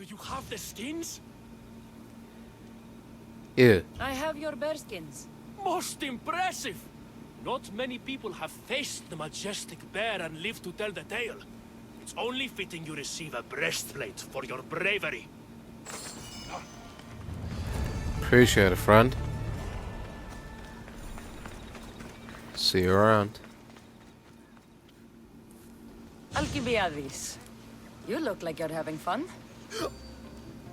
Do you have the skins? Ew. I have your bearskins. Most impressive! Not many people have faced the majestic bear and lived to tell the tale. It's only fitting you receive a breastplate for your bravery. Appreciate it, friend. See you around. Alcibiades. You look like you're having fun.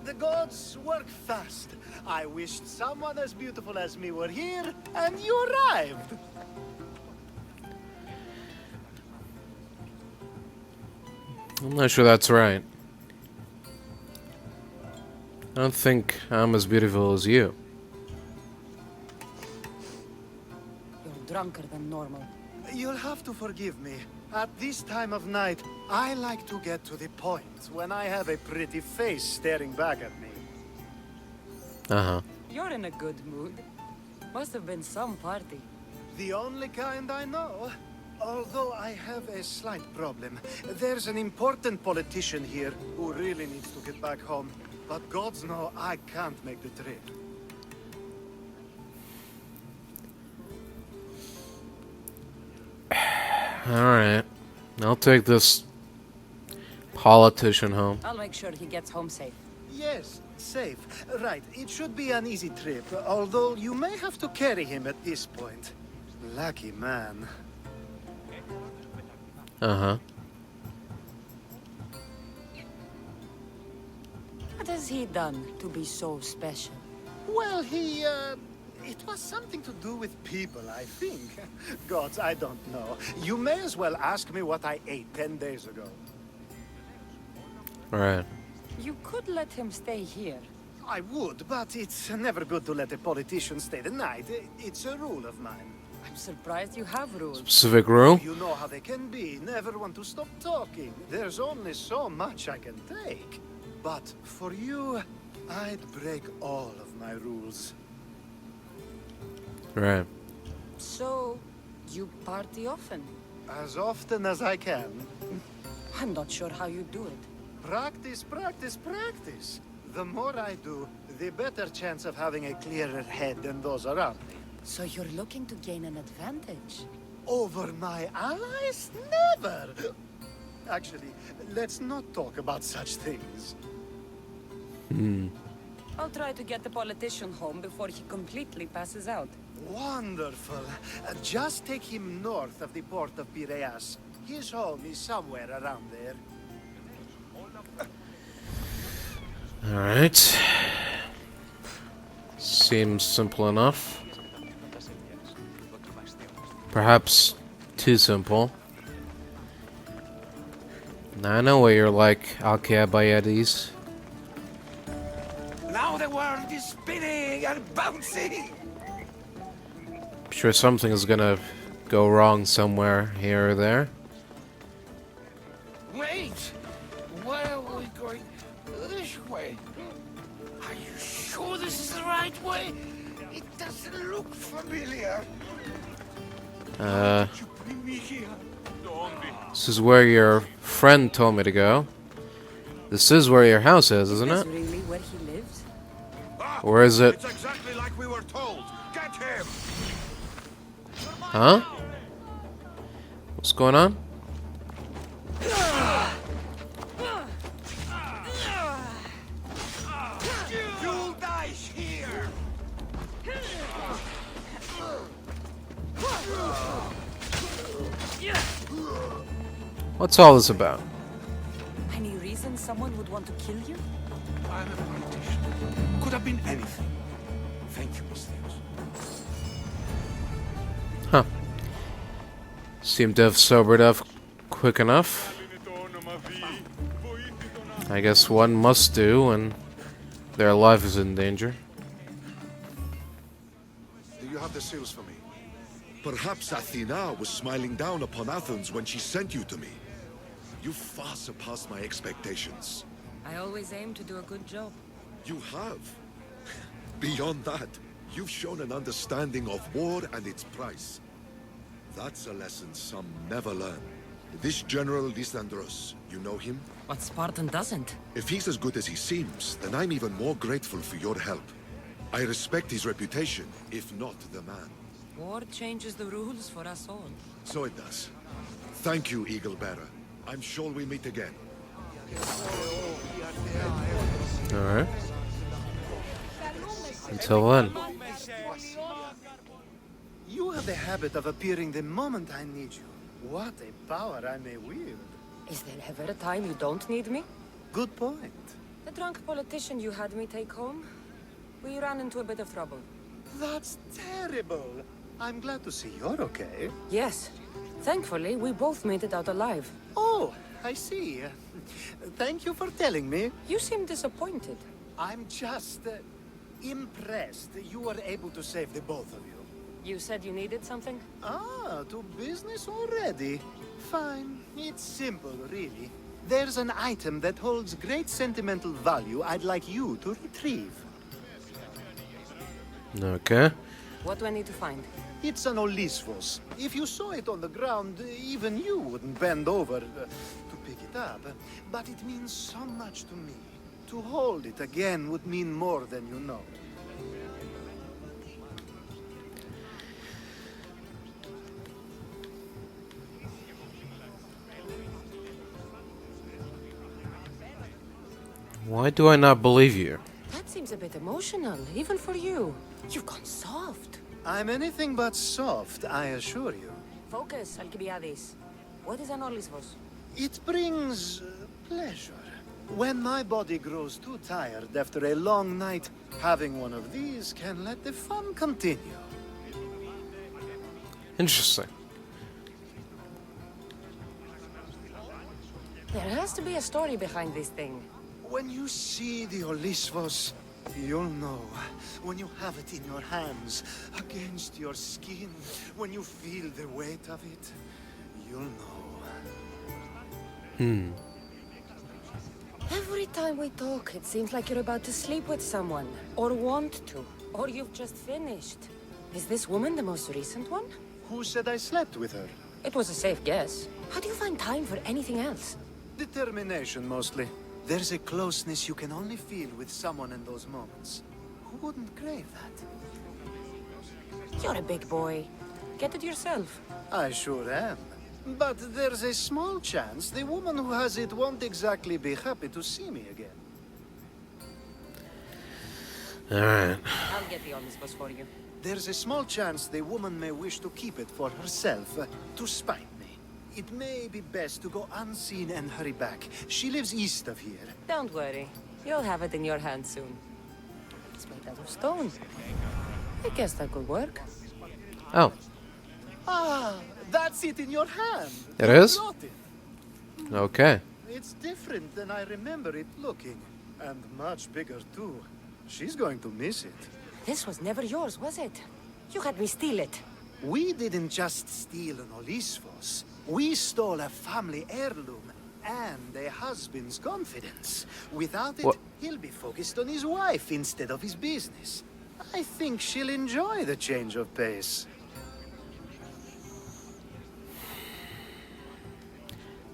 The gods work fast. I wished someone as beautiful as me were here, and you arrived. I'm not sure that's right. I don't think I'm as beautiful as you. You're drunker than normal. You'll have to forgive me. At this time of night, I like to get to the point when I have a pretty face staring back at me. Uh-huh. You're in a good mood. Must have been some party. The only kind I know. Although I have a slight problem. There's an important politician here who really needs to get back home. But gods know I can't make the trip. Alright. I'll take this politician home. I'll make sure he gets home safe. Yes, safe. Right, it should be an easy trip, although you may have to carry him at this point. Lucky man. Uh-huh. What has he done to be so special? Well, it was something to do with people, I think. Gods, I don't know. You may as well ask me what I ate 10 days ago. Alright. You could let him stay here. I would, but it's never good to let a politician stay the night. It's a rule of mine. I'm surprised you have rules. Specific rule? You know how they can be. Never want to stop talking. There's only so much I can take. But for you, I'd break all of my rules. Right. So, you party often? As often as I can. I'm not sure how you do it. Practice, practice, practice. The more I do, the better chance of having a clearer head than those around me. So you're looking to gain an advantage? Over my allies? Never! Actually, let's not talk about such things. I'll try to get the politician home before he completely passes out. Wonderful. Just take him north of the port of Piraeus. His home is somewhere around there. Alright. Seems simple enough. Perhaps too simple. Now I know what you're like, Alcibiades. Now the world is spinning and bouncing! I'm sure something is gonna go wrong somewhere here or there. Wait! Where are we going? This way? Are you sure this is the right way? It doesn't look familiar. You bring me here. This is where your friend told me to go. This is where your house is, isn't Is it? this really where he lives? Or is it? It's exactly like we were told. Get him! Huh? What's going on? You'll die here! What's all this about? Any reason someone would want to kill you? I'm a politician. Could have been anything. Thank you, Mustache. Huh. Seem to have sobered up quick enough. I guess one must do when their life is in danger. Do you have the seals for me? Perhaps Athena was smiling down upon Athens when she sent you to me. You far surpassed my expectations. I always aim to do a good job. You have. Beyond that, you've shown an understanding of war and its price. That's a lesson some never learn. This General Lysandros, you know him? What Spartan doesn't? If he's as good as he seems, then I'm even more grateful for your help. I respect his reputation, if not the man. War changes the rules for us all. So it does. Thank you, Eagle Bearer. I'm sure we'll meet again. Alright. Until then. You have the habit of appearing the moment I need you. What a power I may wield. Is there ever a time you don't need me? Good point. The drunk politician you had me take home? We ran into a bit of trouble. That's terrible. I'm glad to see you're okay. Yes. Thankfully, we both made it out alive. Oh, I see. Thank you for telling me. You seem disappointed. I'm just impressed you were able to save the both of you. You said you needed something? Ah, to business already. Fine. It's simple, really. There's an item that holds great sentimental value I'd like you to retrieve. Okay. What do I need to find? It's an Olisvos. If you saw it on the ground, even you wouldn't bend over to pick it up. But it means so much to me. To hold it again would mean more than you know. Why do I not believe you? That seems a bit emotional, even for you. You've gone soft. I'm anything but soft, I assure you. Focus, Alcibiades. What is an Olisvos? It brings pleasure. When my body grows too tired after a long night, having one of these can let the fun continue. Interesting. There has to be a story behind this thing. When you see the Olisvos, you'll know. When you have it in your hands, against your skin, when you feel the weight of it, you'll know. Every time we talk, it seems like you're about to sleep with someone. Or want to. Or you've just finished. Is this woman the most recent one? Who said I slept with her? It was a safe guess. How do you find time for anything else? Determination, mostly. There's a closeness you can only feel with someone in those moments. Who wouldn't crave that? You're a big boy. Get it yourself. I sure am. But there's a small chance the woman who has it won't exactly be happy to see me again. Alright. I'll get the Olisvos for you. There's a small chance the woman may wish to keep it for herself, to spite me. It may be best to go unseen and hurry back. She lives east of here. Don't worry. You'll have it in your hand soon. It's made out of stone. I guess that could work. Oh. Ah, that's it in your hand. It You is? brought it. Okay. It's different than I remember it looking. And much bigger, too. She's going to miss it. This was never yours, was it? You had me steal it. We didn't just steal an Olisvos. We stole a family heirloom and a husband's confidence. Without it, What? he'll be focused on his wife instead of his business. I think she'll enjoy the change of pace.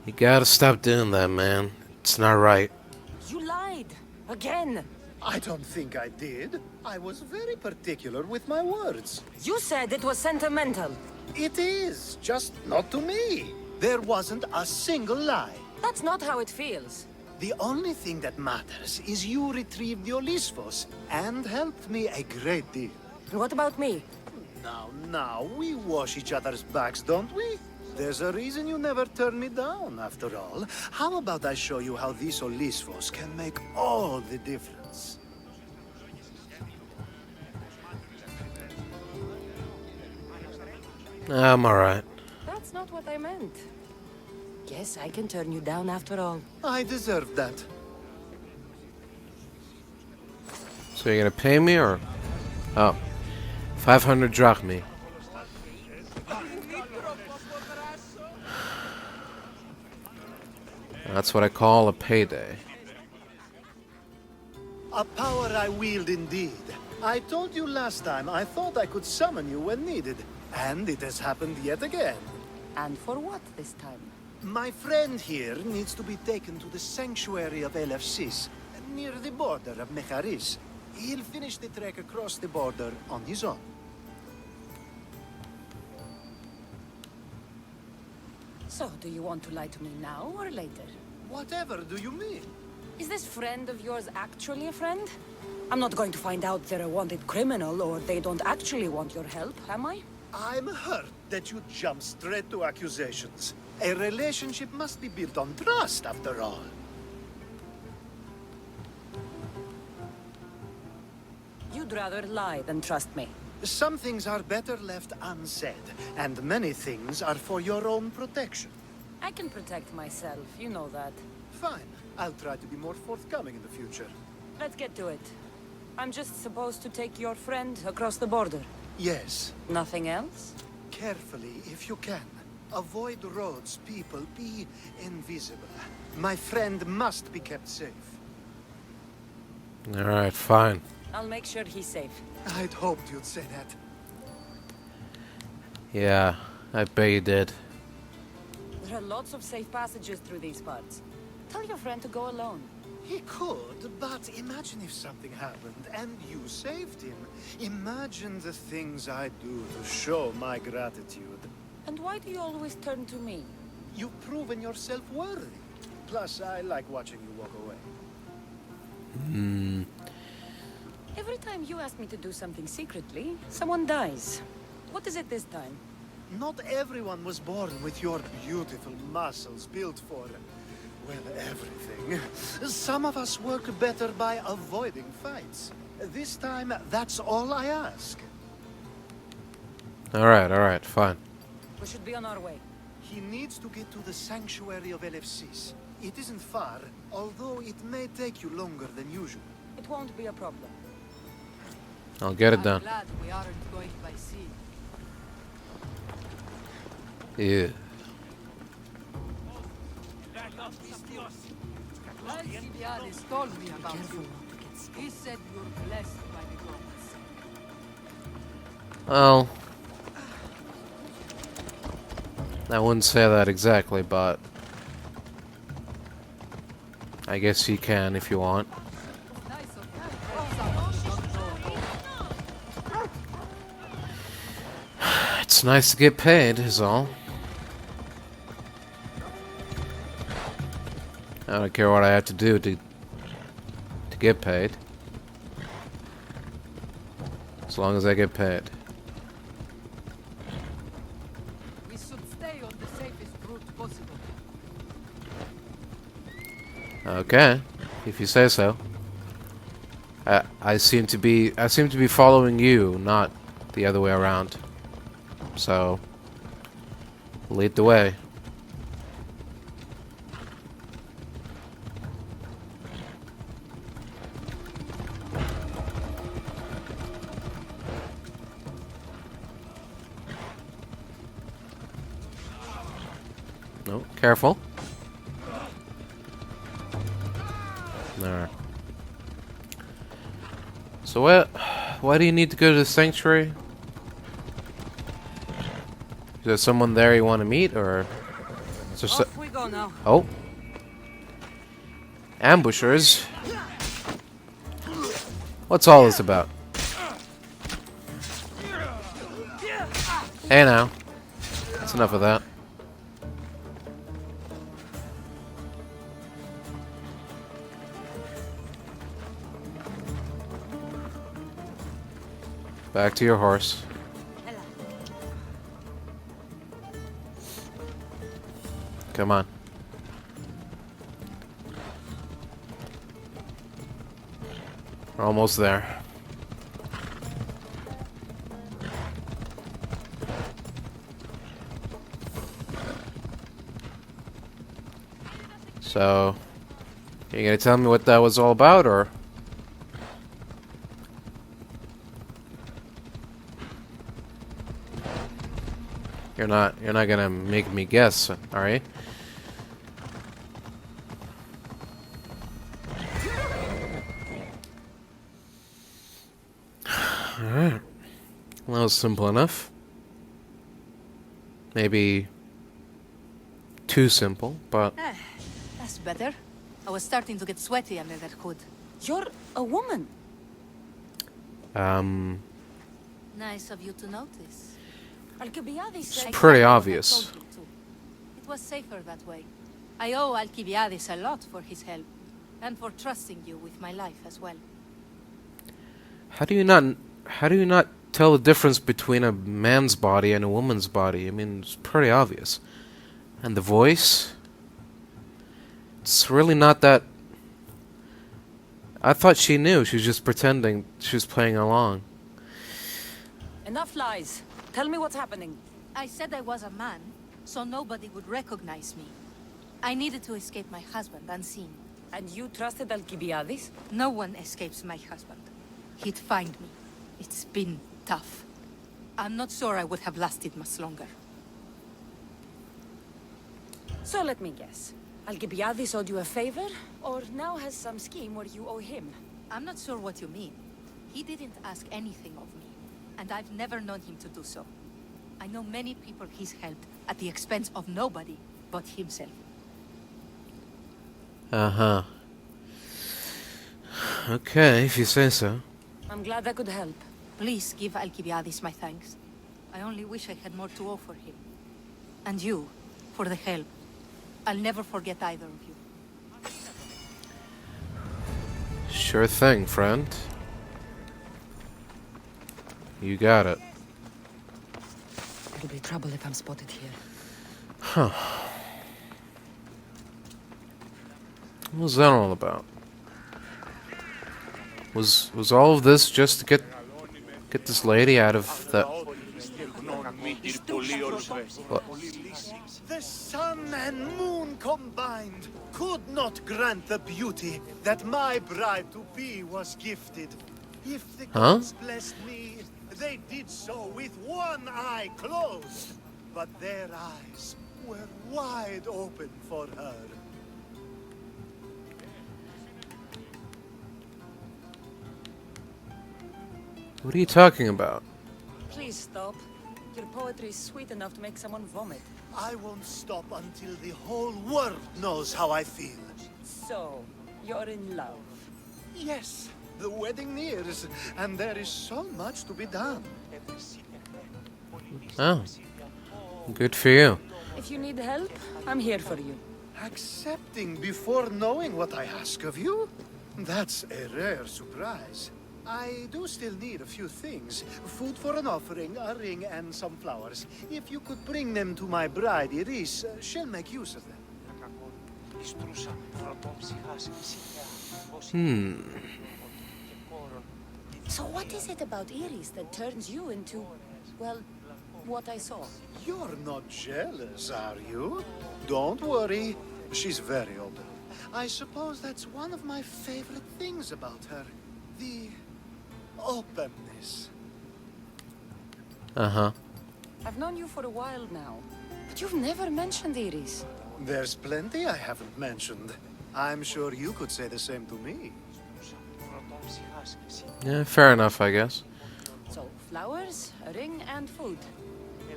You gotta stop doing that, man. It's not right. You lied. Again. I don't think I did. I was very particular with my words. You said it was sentimental. It is, just not to me. There wasn't a single lie. That's not how it feels. The only thing that matters is you retrieved the Olisvos and helped me a great deal. And what about me? Now, we wash each other's backs, don't we? There's a reason you never turn me down, after all. How about I show you how these Olisvos can make all the difference? I'm alright. That's not what I meant. Guess I can turn you down after all. I deserve that. So you're gonna pay me or? Oh. 500 drachmi. That's what I call a payday. A power I wield indeed. I told you last time I thought I could summon you when needed. And it has happened yet again. And for what this time? My friend here needs to be taken to the sanctuary of LFCs, near the border of Mecharis. He'll finish the trek across the border on his own. So, do you want to lie to me now or later? Whatever do you mean? Is this friend of yours actually a friend? I'm not going to find out they're a wanted criminal or they don't actually want your help, am I? I'm hurt that you jump straight to accusations. A relationship must be built on trust, after all. You'd rather lie than trust me. Some things are better left unsaid, and many things are for your own protection. I can protect myself, you know that. Fine. I'll try to be more forthcoming in the future. Let's get to it. I'm just supposed to take your friend across the border. Yes. Nothing else? Carefully, if you can. Avoid roads, people. Be invisible. My friend must be kept safe. Alright, fine. I'll make sure he's safe. I'd hoped you'd say that. Yeah, I bet you did. There are lots of safe passages through these parts. Tell your friend to go alone. He could, but imagine if something happened and you saved him. Imagine the things I'd do to show my gratitude. And why do you always turn to me? You've proven yourself worthy. Plus, I like watching you walk away. Every time you ask me to do something secretly, someone dies. What is it this time? Not everyone was born with your beautiful muscles built for, well, everything. Some of us work better by avoiding fights. This time, that's all I ask. Alright, fine. We should be on our way. He needs to get to the sanctuary of LFCs. It isn't far, although it may take you longer than usual. It won't be a problem. I'll get it done. I'm glad we aren't going by sea. Yeah. Alcibiades told me about you. He said you're blessed by the gods. Well, I wouldn't say that exactly, but I guess you can if you want. Nice of It's nice to get paid, is all. I don't care what I have to do to get paid. As long as I get paid. We should stay on the safest route possible. Okay, if you say so. I seem to be following you, not the other way around. So lead the way. No, careful. There. So why do you need to go to the sanctuary? Is there someone there you want to meet, or is there Off we go now. Oh. Ambushers. What's all this about? Hey now. That's enough of that. Back to your horse. Come on. We're almost there. So, are you gonna tell me what that was all about, or? You're not gonna make me guess, are you? Alright. Well, that was simple enough. Maybe too simple, but That's better. I was starting to get sweaty under that hood. You're a woman. Nice of you to notice. Alcibiades said... it's pretty Exactly what I obvious. told you to. It was safer that way. I owe Alcibiades a lot for his help, and for trusting you with my life as well. How do you not tell the difference between a man's body and a woman's body? I mean, it's pretty obvious. And the voice? It's really not that... I thought she knew. She was just pretending. She was playing along. Enough lies. Tell me what's happening. I said I was a man, so nobody would recognize me. I needed to escape my husband unseen. And you trusted Alcibiades? No one escapes my husband. He'd find me. It's been tough. I'm not sure I would have lasted much longer. So let me guess. Alcibiades owed you a favor, or now has some scheme where you owe him? I'm not sure what you mean. He didn't ask anything of me, and I've never known him to do so. I know many people he's helped at the expense of nobody but himself. Uh-huh. Okay, if you say so. I'm glad I could help. Please give Alcibiades my thanks. I only wish I had more to offer him. And you, for the help. I'll never forget either of you. Sure thing, friend. You got it. It'll be trouble if I'm spotted here. Huh. What was that all about? Was all of this just to get this lady out of the... What? The sun and moon combined could not grant the beauty that my bride-to-be was gifted. If the gods blessed me, they did so with one eye closed. But their eyes were wide open for her. What are you talking about? Please stop. Your poetry is sweet enough to make someone vomit. I won't stop until the whole world knows how I feel. So, you're in love. Yes, the wedding nears, and there is so much to be done. Oh. Good for you. If you need help, I'm here for you. Accepting before knowing what I ask of you? That's a rare surprise. I do still need a few things. Food for an offering, a ring, and some flowers. If you could bring them to my bride, Iris, she'll make use of them. So what is it about Iris that turns you into, well, what I saw? You're not jealous, are you? Don't worry. She's very open. I suppose that's one of my favorite things about her. The openness. Uh-huh. I've known you for a while now, but you've never mentioned Iris. There's plenty I haven't mentioned. I'm sure you could say the same to me. Yeah, fair enough, I guess. So, flowers, a ring, and food.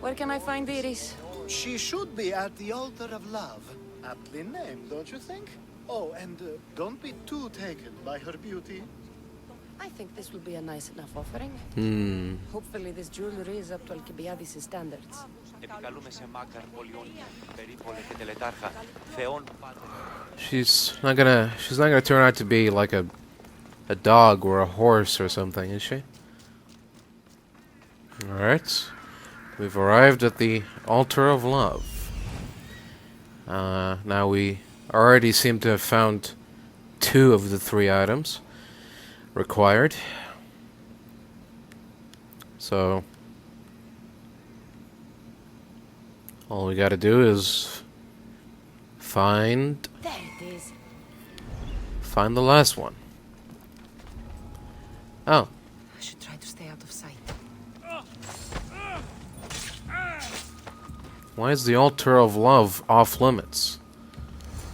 Where can I find Iris? She should be at the altar of love. Aptly named, don't you think? Oh, and don't be too taken by her beauty. I think this will be a nice enough offering. Hopefully this jewelry is up to Alcibiades' standards. She's not gonna turn out to be like a dog or a horse or something, is she? Alright. We've arrived at the altar of love. Now we already seem to have found 2 of the 3 items required. So all we gotta do is find There it is. the last one. Oh. I should try to stay out of sight. Why is the altar of love off limits?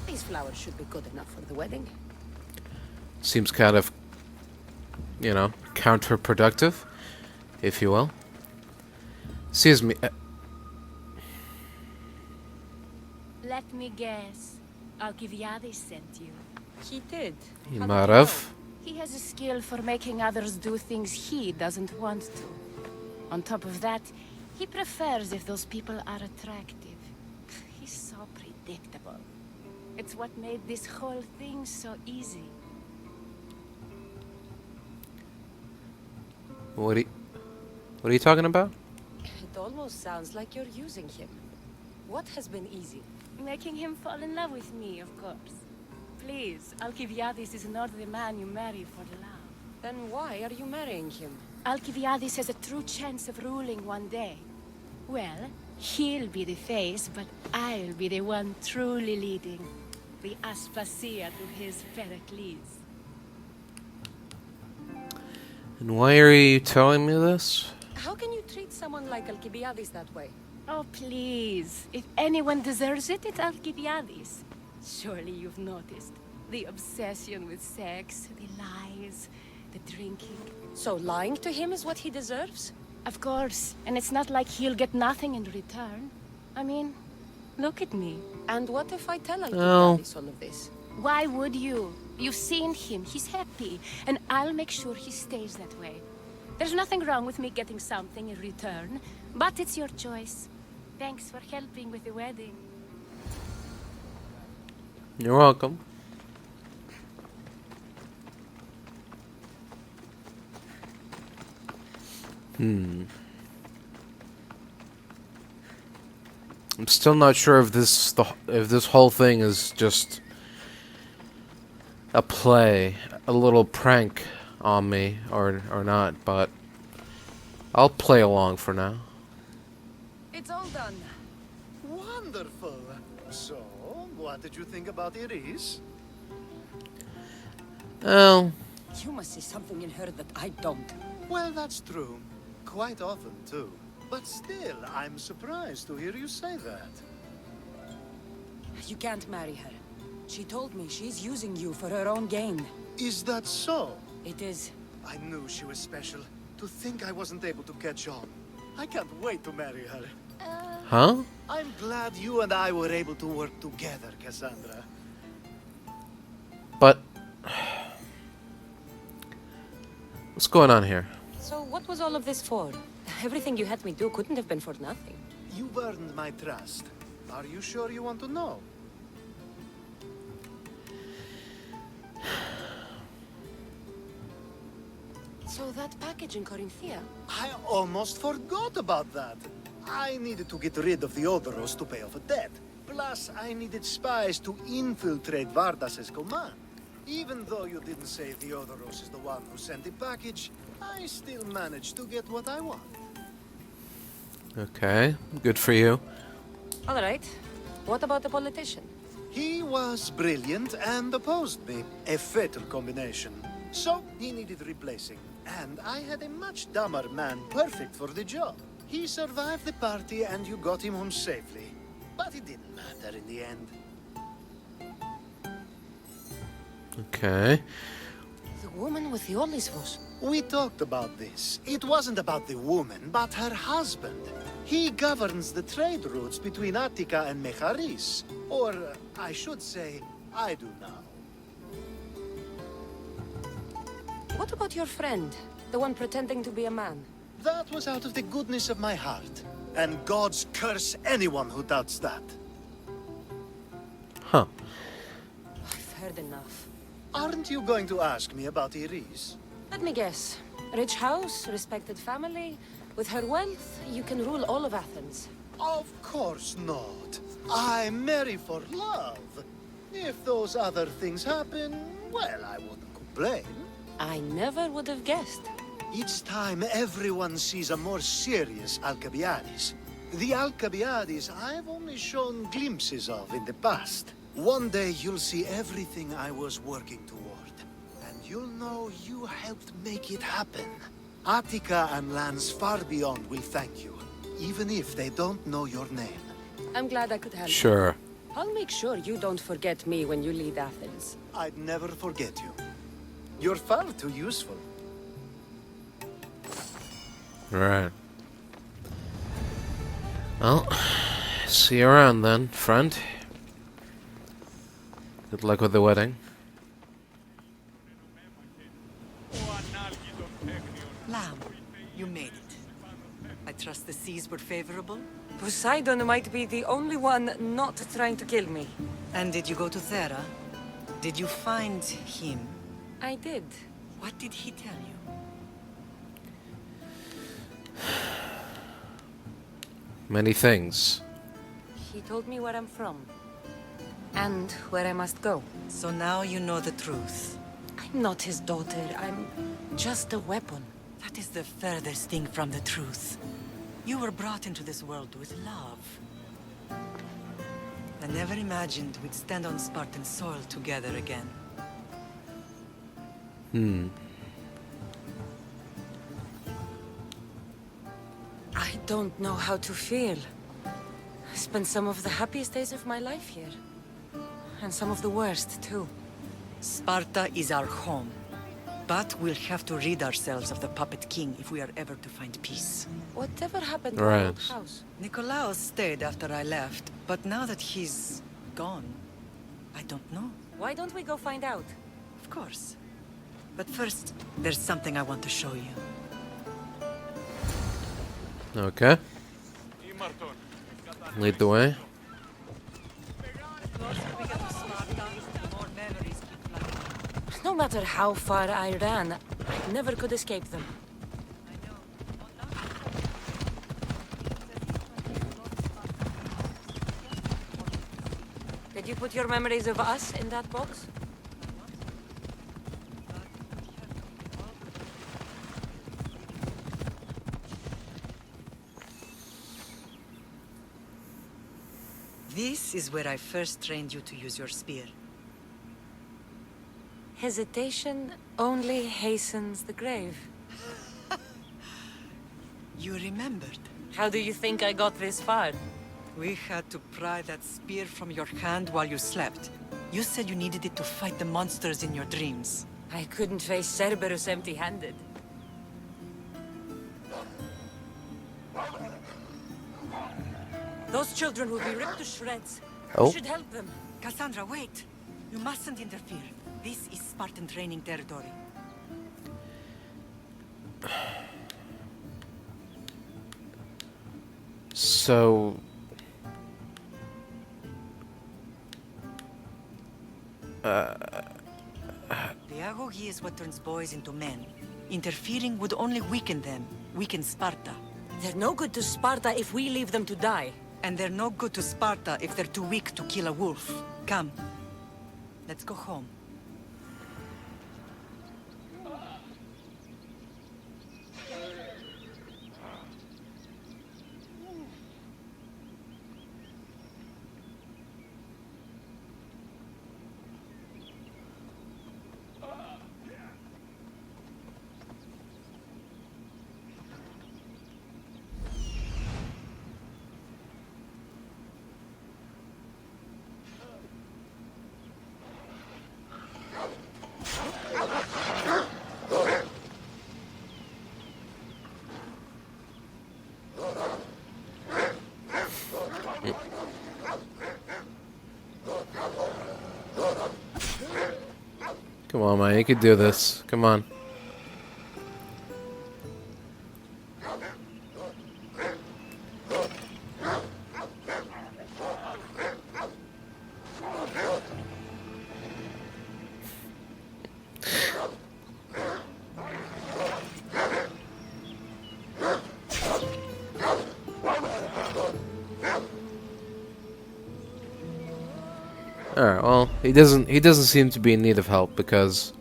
These flowers should be good enough for the wedding. Seems kind of, you know, counterproductive, if you will. Excuse me. Let Let me guess. Alcibiades sent you. He did. He How did might you have. He has a skill for making others do things he doesn't want to. On top of that, he prefers if those people are attractive. He's so predictable. It's what made this whole thing so easy. What are you talking about? It almost sounds like you're using him. What has been easy? Making him fall in love with me, of course. Please, Alcibiades is not the man you marry for love. Then why are you marrying him? Alcibiades has a true chance of ruling one day. Well, he'll be the face, but I'll be the one truly leading. The Aspasia to his Pericles. And why are you telling me this? How can you treat someone like Alcibiades that way? Oh, please. If anyone deserves it, it's Alcibiades. Surely you've noticed. The obsession with sex, the lies, the drinking. So lying to him is what he deserves? Of course. And it's not like he'll get nothing in return. I mean, look at me. And what if I tell No. Alcibiades all of this? Why would you? You've seen him. He's happy. And I'll make sure he stays that way. There's nothing wrong with me getting something in return. But it's your choice. Thanks for helping with the wedding. You're welcome. I'm still not sure if this whole thing is just a play, a little prank on me or not, but I'll play along for now. It's all done. Wonderful. So, what did you think about Iris? Oh, You must see something in her that I don't. Well, that's true. Quite often, too. But still, I'm surprised to hear you say that. You can't marry her. She told me she's using you for her own gain. Is that so? It is. I knew she was special. To think I wasn't able to catch on. I can't wait to marry her. huh? I'm glad you and I were able to work together, Kassandra. But what's going on here? So what was all of this for? Everything you had me do couldn't have been for nothing. You've earned my trust. Are you sure you want to know? So that package in Corinthia? I almost forgot about that. I needed to get rid of the Odoros to pay off a debt. Plus, I needed spies to infiltrate Vardas's command. Even though you didn't say Theodoros is the one who sent the package, I still managed to get what I want. Okay, good for you. All right. What about the politician? He was brilliant and opposed me. A fatal combination. So, he needed replacing. And I had a much dumber man perfect for the job. He survived the party and you got him home safely. But it didn't matter in the end. Okay. The woman with the Olisvos. We talked about this. It wasn't about the woman, but her husband. He governs the trade routes between Attica and Mecharis. Or, I should say, I do now. What about your friend? The one pretending to be a man? That was out of the goodness of my heart. And gods curse anyone who doubts that. Huh. I've heard enough. Aren't you going to ask me about Iris? Let me guess. Rich house, respected family. With her wealth, you can rule all of Athens. Of course not. I marry for love. If those other things happen, well, I wouldn't complain. I never would have guessed. Each time everyone sees a more serious Alcibiades. The Alcibiades I've only shown glimpses of in the past. One day you'll see everything I was working toward. And you'll know you helped make it happen. Attica and lands far beyond will thank you. Even if they don't know your name. I'm glad I could help. Sure. I'll make sure you don't forget me when you lead Athens. I'd never forget you. You're far too useful. Right. Well, see you around then, friend. Good luck with the wedding. Lamb, you made it. I trust the seas were favorable? Poseidon might be the only one not trying to kill me. And did you go to Thera? Did you find him? I did. What did he tell you? Many things. He told me where I'm from. And where I must go. So now you know the truth. I'm not his daughter. I'm just a weapon. That is the furthest thing from the truth. You were brought into this world with love. I never imagined we'd stand on Spartan soil together again. I don't know how to feel. I spent some of the happiest days of my life here. And some of the worst, too. Sparta is our home. But we'll have to rid ourselves of the Puppet King if we are ever to find peace. Whatever happened to our old Right. house? Nikolaos stayed after I left, but now that he's gone, I don't know. Why don't we go find out? Of course. But first, there's something I want to show you. Okay. Lead the way. No matter how far I ran, I never could escape them. Did you put your memories of us in that box? This is where I first trained you to use your spear. Hesitation only hastens the grave. You remembered. How do you think I got this far? We had to pry that spear from your hand while you slept. You said you needed it to fight the monsters in your dreams. I couldn't face Cerberus empty-handed. Those children will be ripped to shreds. Oh. We should help them. Kassandra, wait! You mustn't interfere. This is Spartan training territory. So... Pedagogy is what turns boys into men. Interfering would only weaken them, weaken Sparta. They're no good to Sparta if we leave them to die. And they're no good to Sparta if they're too weak to kill a wolf. Come. Let's go home. Come on, man. You can do this. Come on. Alright, well, he doesn't seem to be in need of help because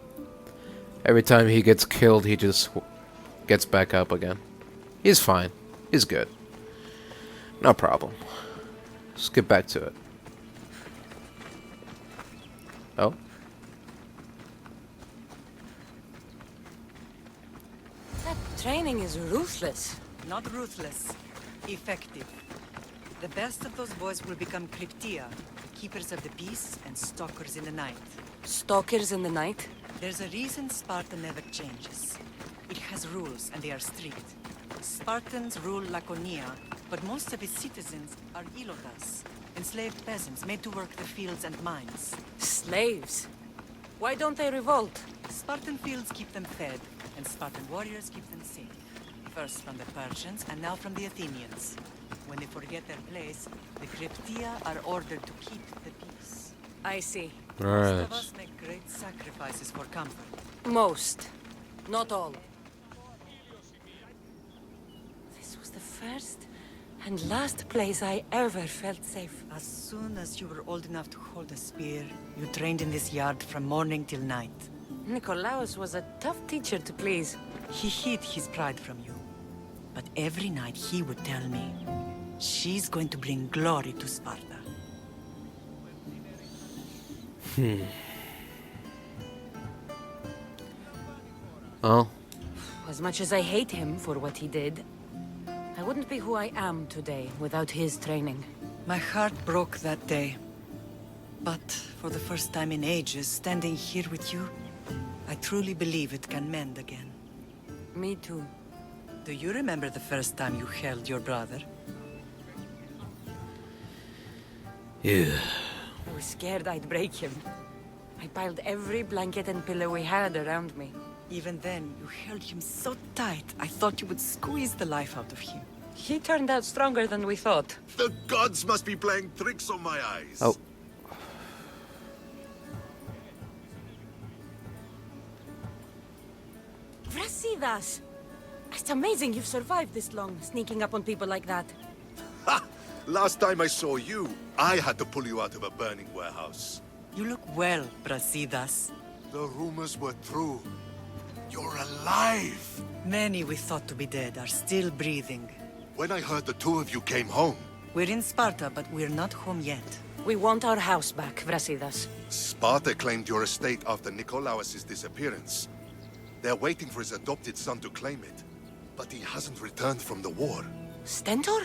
every time he gets killed, he just gets back up again. He's fine. He's good. No problem. Let's get back to it. Oh? That training is ruthless. Not ruthless. Effective. The best of those boys will become Cryptia, keepers of the peace and stalkers in the night. Stalkers in the night? There's a reason Sparta never changes. It has rules, and they are strict. Spartans rule Laconia, but most of its citizens are Ilotas, Enslaved peasants made to work the fields and mines. Slaves? Why don't they revolt? Spartan fields keep them fed, and Spartan warriors keep them safe. First from the Persians, and now from the Athenians. When they forget their place, the Cryptia are ordered to keep the peace. I see. Most Right. of us make great sacrifices for comfort. Most. Not all. This was the first and last place I ever felt safe. As soon as you were old enough to hold a spear, you trained in this yard from morning till night. Nikolaos was a tough teacher to please. He hid his pride from you. But every night he would tell me, she's going to bring glory to Sparta. Well, As much as I hate him for what he did, I wouldn't be who I am today without his training. My heart broke that day. But for the first time in ages, standing here with you, I truly believe it can mend again. Me too. Do you remember the first time you held your brother? yeah. I was scared I'd break him. I piled every blanket and pillow we had around me. Even then, you held him so tight, I thought you would squeeze the life out of him. He turned out stronger than we thought. The gods must be playing tricks on my eyes. Oh. Vrasidas! It's amazing you've survived this long, sneaking up on people like that. Ha! Last time I saw you, I had to pull you out of a burning warehouse. You look well, Brasidas. The rumors were true. You're alive! Many we thought to be dead are still breathing. When I heard the two of you came home, We're in Sparta, but we're not home yet. We want our house back, Vrasidas. Sparta claimed your estate after Nikolaos' disappearance. They're waiting for his adopted son to claim it. But he hasn't returned from the war. Stentor?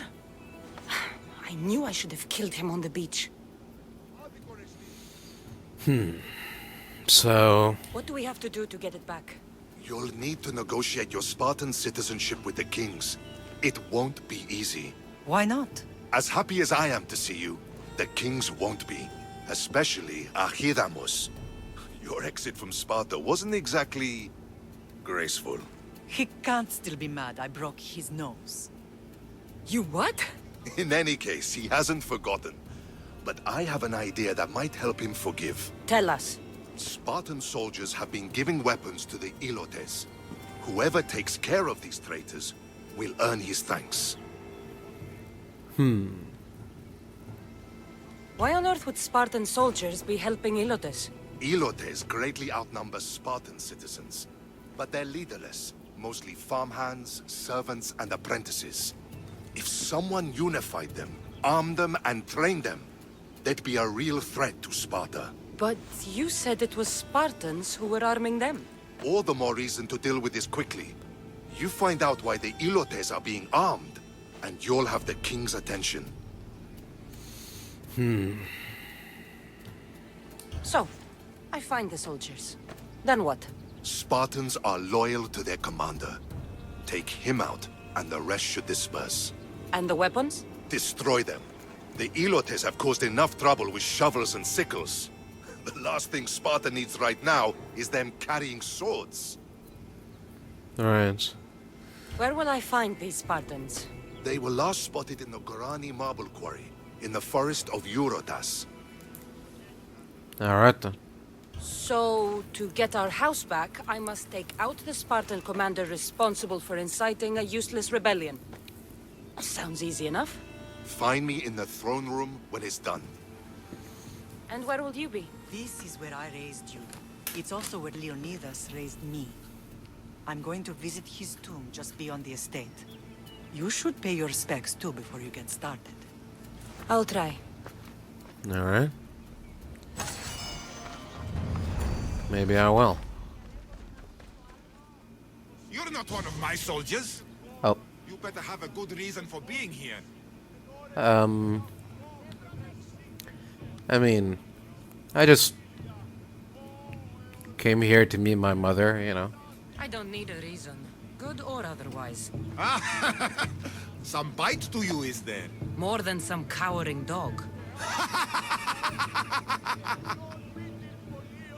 I knew I should have killed him on the beach. So, What do we have to do to get it back? You'll need to negotiate your Spartan citizenship with the kings. It won't be easy. Why not? As happy as I am to see you, the kings won't be. Especially Archidamos. Your exit from Sparta wasn't exactly graceful. He can't still be mad I broke his nose. You what? In any case, he hasn't forgotten. But I have an idea that might help him forgive. Tell us. Spartan soldiers have been giving weapons to the Ilotes. Whoever takes care of these traitors will earn his thanks. Why on earth would Spartan soldiers be helping Ilotes? Ilotes greatly outnumber Spartan citizens, but they're leaderless, mostly farmhands, servants, and apprentices. If someone unified them, armed them, and trained them, they'd be a real threat to Sparta. But you said it was Spartans who were arming them. All the more reason to deal with this quickly. You find out why the Ilotes are being armed, and you'll have the king's attention. So, I find the soldiers. Then what? Spartans are loyal to their commander. Take him out, and the rest should disperse. And the weapons? Destroy them. The Ilotes have caused enough trouble with shovels and sickles. The last thing Sparta needs right now is them carrying swords. alright. Where will I find these Spartans? They were last spotted in the Gorani marble quarry, in the forest of Eurotas. Alright then. So, to get our house back, I must take out the Spartan commander responsible for inciting a useless rebellion. Sounds easy enough. Find me in the throne room when it's done. And where will you be? This is where I raised you. It's also where Leonidas raised me. I'm going to visit his tomb just beyond the estate. You should pay your respects too before you get started. I'll try. Alright. Maybe I will. You're not one of my soldiers. Oh. You better have a good reason for being here. I mean, I just came here to meet my mother, you know. I don't need a reason, good or otherwise. Some bite to you, is there? More than some cowering dog.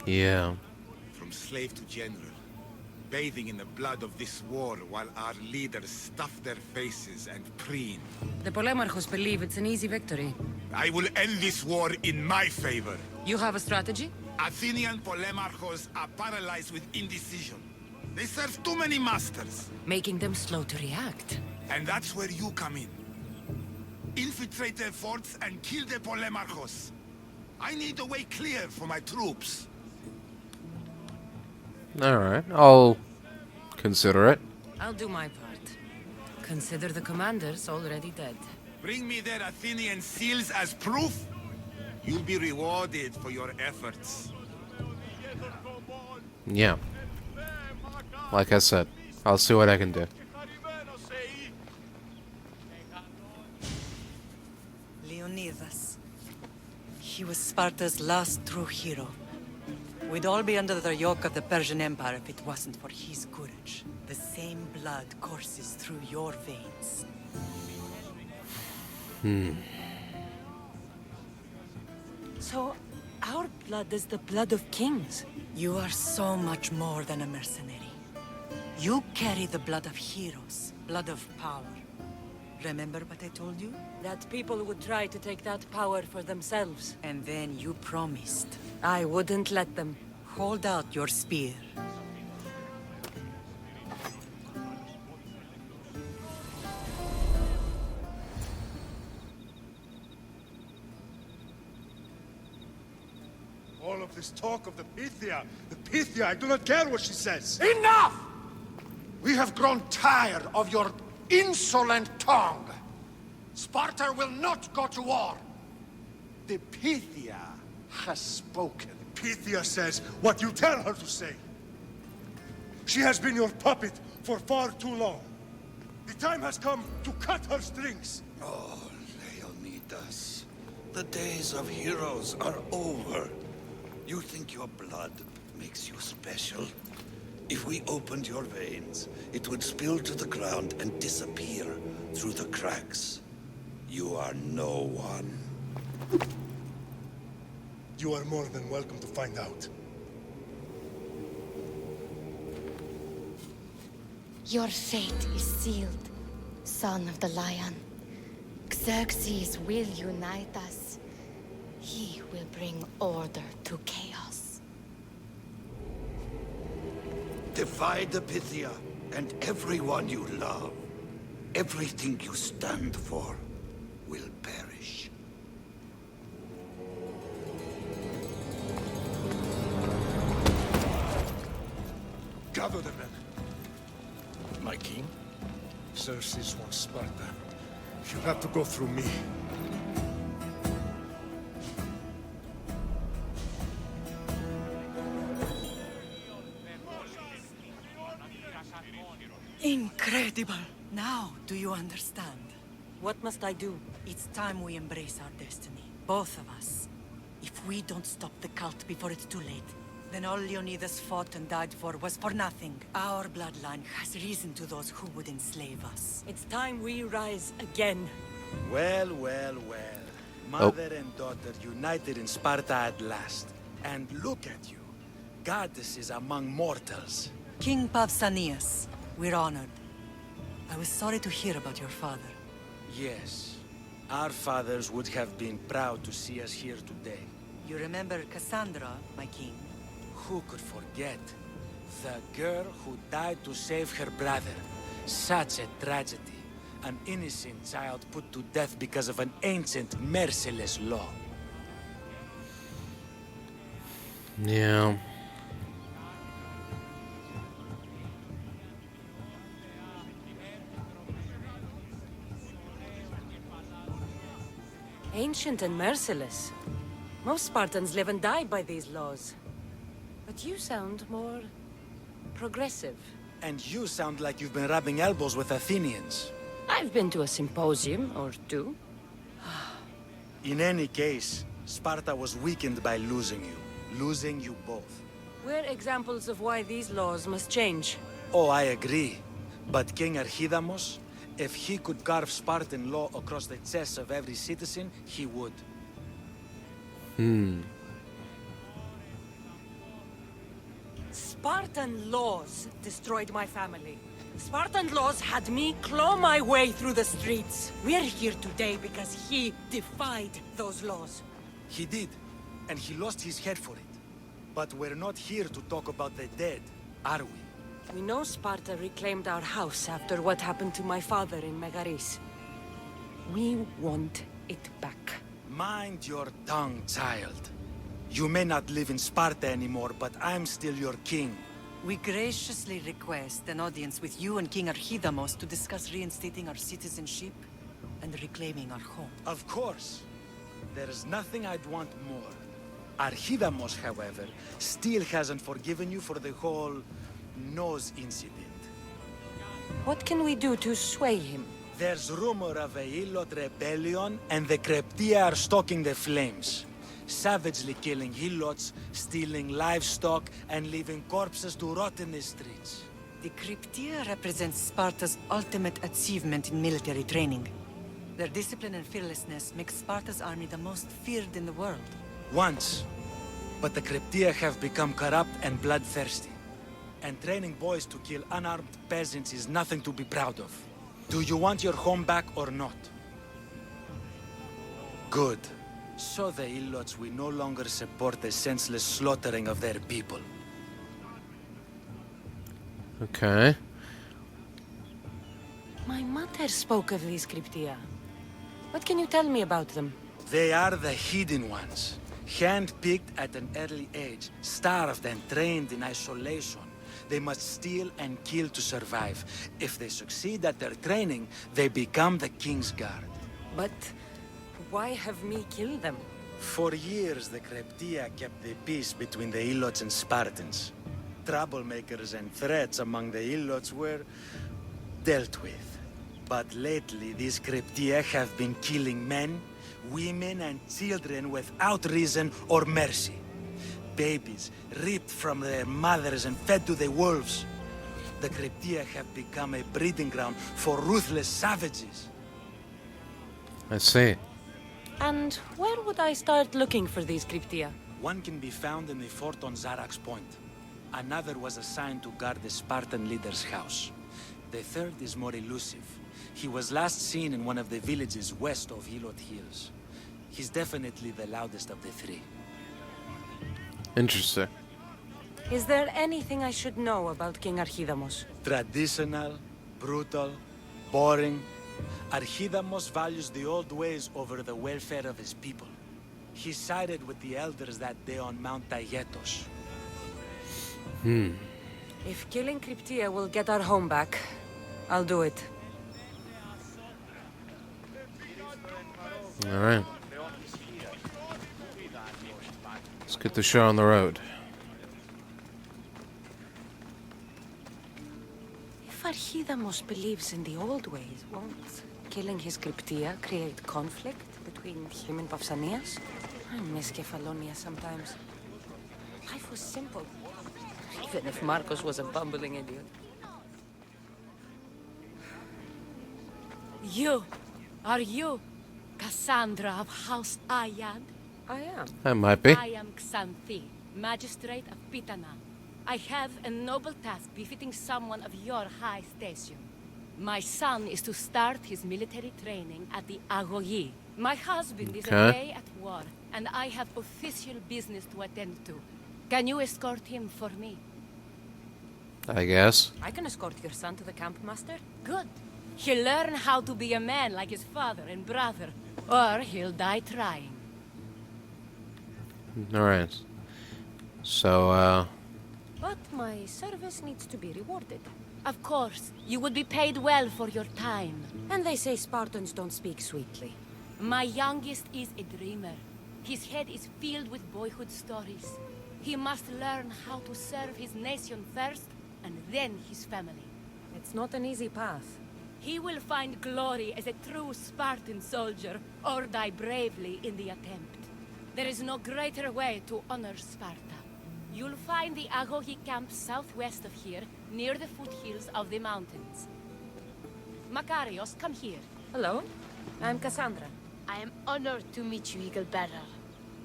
Yeah. From slave to general, bathing in the blood of this war while our leaders stuff their faces and preen. The Polemarchos believe it's an easy victory. I will end this war in my favor. You have a strategy? Athenian Polemarchos are paralyzed with indecision. They serve too many masters. Making them slow to react. And that's where you come in. Infiltrate their forts and kill the Polemarchos. I need a way clear for my troops. Alright, I'll consider it. I'll do my part. Consider the commanders already dead. Bring me their Athenian seals as proof. You'll be rewarded for your efforts. Yeah. Like I said, I'll see what I can do. Leonidas. He was Sparta's last true hero. We'd all be under the yoke of the Persian Empire if it wasn't for his courage. The same blood courses through your veins. So, our blood is the blood of kings. You are so much more than a mercenary. You carry the blood of heroes, blood of power. Remember what I told you? That people would try to take that power for themselves. And then you promised. I wouldn't let them. Hold out your spear. All of this talk of the Pythia, I do not care what she says. Enough! We have grown tired of your insolent tongue. Sparta will not go to war. The Pythia has spoken. Pythia says what you tell her to say. She has been your puppet for far too long. The time has come to cut her strings. Oh, Leonidas. The days of heroes are over. You think your blood makes you special? If we opened your veins, it would spill to the ground and disappear through the cracks. You are no one. You are more than welcome to find out. Your fate is sealed, son of the lion. Xerxes will unite us. He will bring order to chaos. Divide the Pythia and everyone you love. Everything you stand for will perish. Gather the men. My king? Xerxes wants Sparta. She'll have to go through me. Incredible! Now, do you understand? What must I do? It's time we embrace our destiny. Both of us. If we don't stop the cult before it's too late, then all Leonidas fought and died for was for nothing. Our bloodline has risen to those who would enslave us. It's time we rise again. Well, well, well. Mother and daughter united in Sparta at last. And look at you. Goddesses among mortals. King Pausanias, we're honored. I was sorry to hear about your father. Yes. Our fathers would have been proud to see us here today. You remember Kassandra, my king? Who could forget? The girl who died to save her brother. Such a tragedy. An innocent child put to death because of an ancient, merciless law. Yeah. Ancient and merciless. Most Spartans live and die by these laws. But you sound more progressive. And you sound like you've been rubbing elbows with Athenians. I've been to a symposium or two. In any case, Sparta was weakened by losing you. Losing you both. We're examples of why these laws must change. Oh, I agree. But King Archidamos, if he could carve Spartan law across the chests of every citizen, he would. Spartan laws destroyed my family. Spartan laws had me claw my way through the streets. We're here today because he defied those laws. He did, and he lost his head for it. But we're not here to talk about the dead, are we? We know Sparta reclaimed our house after what happened to my father in Megaris. We want it back. Mind your tongue, child. You may not live in Sparta anymore, but I'm still your king. We graciously request an audience with you and King Archidamos to discuss reinstating our citizenship and reclaiming our home. Of course. There's nothing I'd want more. Archidamos, however, still hasn't forgiven you for the whole nose incident. What can we do to sway him? There's rumor of a Hilot rebellion, and the Kreptia are stalking the flames. Savagely killing Hilots, stealing livestock, and leaving corpses to rot in the streets. The Cryptia represents Sparta's ultimate achievement in military training. Their discipline and fearlessness make Sparta's army the most feared in the world. Once. But the Cryptia have become corrupt and bloodthirsty. And training boys to kill unarmed peasants is nothing to be proud of. Do you want your home back or not? Good. So the Ilots will no longer support the senseless slaughtering of their people. Okay. My mother spoke of these Cryptia. What can you tell me about them? They are the hidden ones. Hand-picked at an early age, starved and trained in isolation. They must steal and kill to survive. If they succeed at their training, they become the King's Guard. But why have me killed them? For years, the Cryptia kept the peace between the Ilots and Spartans. Troublemakers and threats among the Ilots were dealt with. But lately, these Cryptia have been killing men, women, and children without reason or mercy. Babies ripped from their mothers and fed to the wolves. The Cryptia have become a breeding ground for ruthless savages. I see. And where would I start looking for these Cryptia? One can be found in the fort on Zarak's Point. Another was assigned to guard the Spartan leader's house. The third is more elusive. He was last seen in one of the villages west of Hilot Hills. He's definitely the loudest of the three. Interesting. Is there anything I should know about King Archidamos? Traditional, brutal, boring. Archidamos values the old ways over the welfare of his people. He sided with the elders that day on Mount Taygetos. If killing Cryptia will get our home back, I'll do it. Alright. Let's get the show on the road. If Archidamos believes in the old ways, won't killing his Cryptia create conflict between him and Pausanias? I miss Kefalonia sometimes. Life was simple, even if Marcos was a bumbling idiot. Are you Kassandra of House Ayad? I am. That might be. I am Xanthi, Magistrate of Pitana. I have a noble task befitting someone of your high station. My son is to start his military training at the Agogi. My husband is away at war, and I have official business to attend to. Can you escort him for me? I guess. I can escort your son to the camp, Master. Good. He'll learn how to be a man like his father and brother, or he'll die trying. Alright. So, But my service needs to be rewarded. Of course, you would be paid well for your time. And they say Spartans don't speak sweetly. My youngest is a dreamer. His head is filled with boyhood stories. He must learn how to serve his nation first, and then his family. It's not an easy path. He will find glory as a true Spartan soldier, or die bravely in the attempt. There is no greater way to honor Sparta. You'll find the Agogi camp southwest of here, near the foothills of the mountains. Makarios, come here. Hello, I'm Kassandra. I am honored to meet you, Eagle Bearer.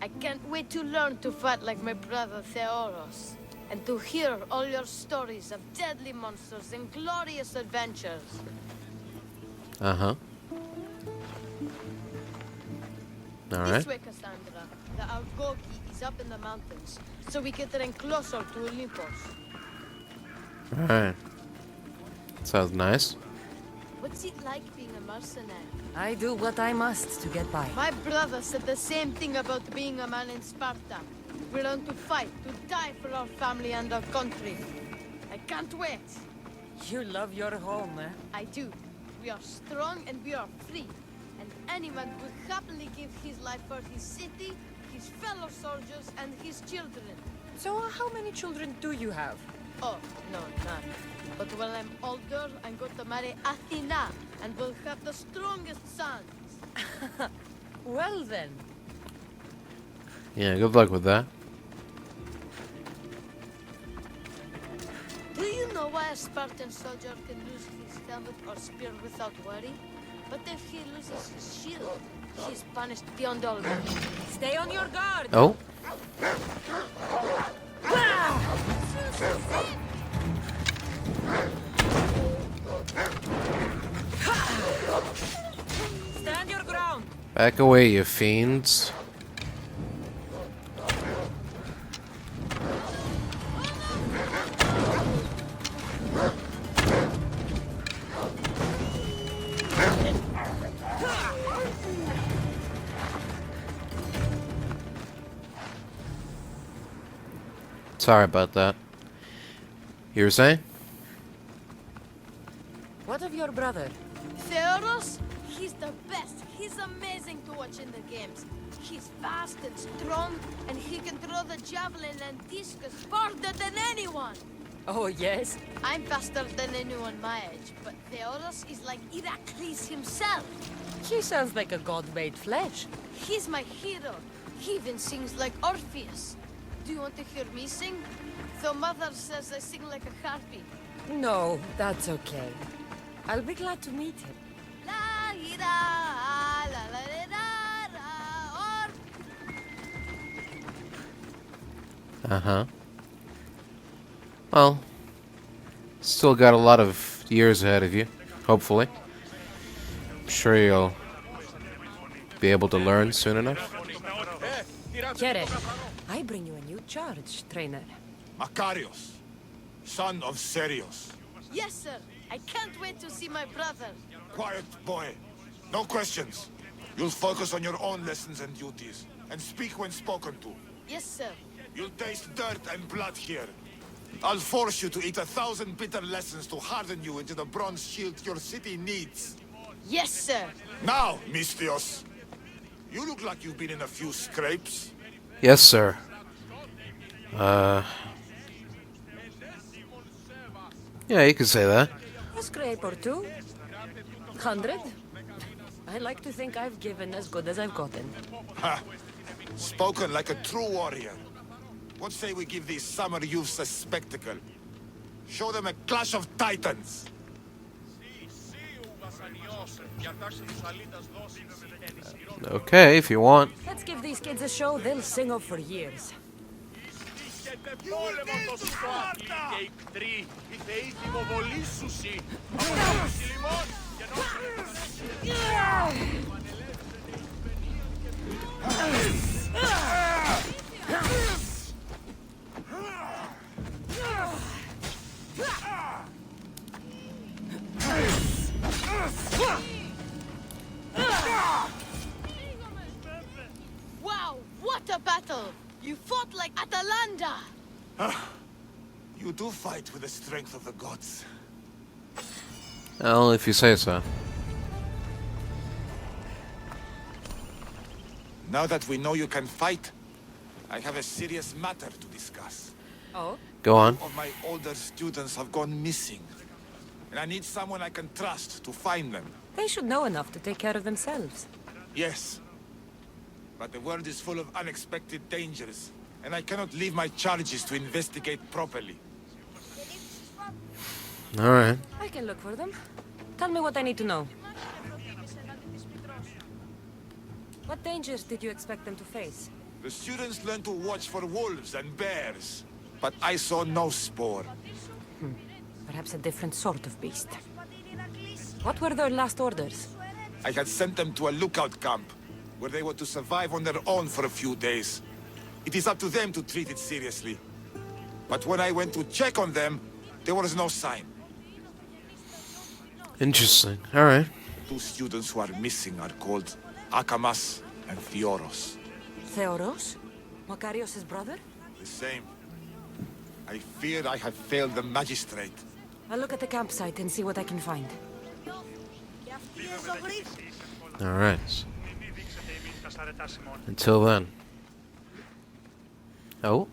I can't wait to learn to fight like my brother Theoros, and to hear all your stories of deadly monsters and glorious adventures. Uh-huh. Alright. This way, Kassandra. The Algogi is up in the mountains, so we can train closer to Olympus. Alright. Sounds nice. What's it like being a mercenary? I do what I must to get by. My brother said the same thing about being a man in Sparta. We learn to fight, to die for our family and our country. I can't wait. You love your home, eh? I do. We are strong and we are free. And any man would happily give his life for his city, his fellow soldiers, and his children. So how many children do you have? Oh, no, none. But when I'm older, I'm going to marry Athena, and we'll have the strongest sons. Well then. Yeah, good luck with that. Do you know why a Spartan soldier can lose his helmet or spear without worry? But if he loses his shield, he's punished beyond all measure. Stay on your guard. Oh. Stand your ground. Back away, you fiends. Sorry about that. You were saying? What of your brother? Theoros? He's the best. He's amazing to watch in the games. He's fast and strong, and he can throw the javelin and discus farther than anyone. Oh, yes? I'm faster than anyone my age, but Theoros is like Heracles himself. He sounds like a god made flesh. He's my hero. He even sings like Orpheus. Do you want to hear me sing? Though Mother says I sing like a harpy. No, that's okay. I'll be glad to meet him. La ira, la la la la, Uh-huh. Well, still got a lot of years ahead of you, hopefully. I'm sure you'll be able to learn soon enough. Kere, I bring you a new charge, trainer. Makarios, son of Serios. Yes, sir. I can't wait to see my brother. Quiet, boy. No questions. You'll focus on your own lessons and duties, and speak when spoken to. Yes, sir. You'll taste dirt and blood here. I'll force you to eat 1,000 bitter lessons to harden you into the bronze shield your city needs. Yes, sir. Now, Mistios. You look like you've been in a few scrapes. Yes, sir. Yeah, you can say that. A scrape or two. 100. I like to think I've given as good as I've gotten. Ha! Spoken like a true warrior. What say we give these summer youths a spectacle? Show them a clash of titans! Okay, if you want. Let's give these kids a show they'll sing of for years. Wow, what a battle! You fought like Atalanta! You do fight with the strength of the gods. Well, if you say so. Now that we know you can fight, I have a serious matter to discuss. Oh? Go on. Some of my older students have gone missing, and I need someone I can trust to find them. They should know enough to take care of themselves. Yes. But the world is full of unexpected dangers, and I cannot leave my charges to investigate properly. Alright. I can look for them. Tell me what I need to know. What dangers did you expect them to face? The students learned to watch for wolves and bears, but I saw no spoor. Perhaps a different sort of beast. What were their last orders? I had sent them to a lookout camp, where they were to survive on their own for a few days. It is up to them to treat it seriously. But when I went to check on them, there was no sign. Interesting. Alright. 2 students who are missing are called Akamas and Theoros. Theoros? Makarios' brother? The same. I fear I have failed the magistrate. I'll look at the campsite and see what I can find. Alright. Until then. Oh?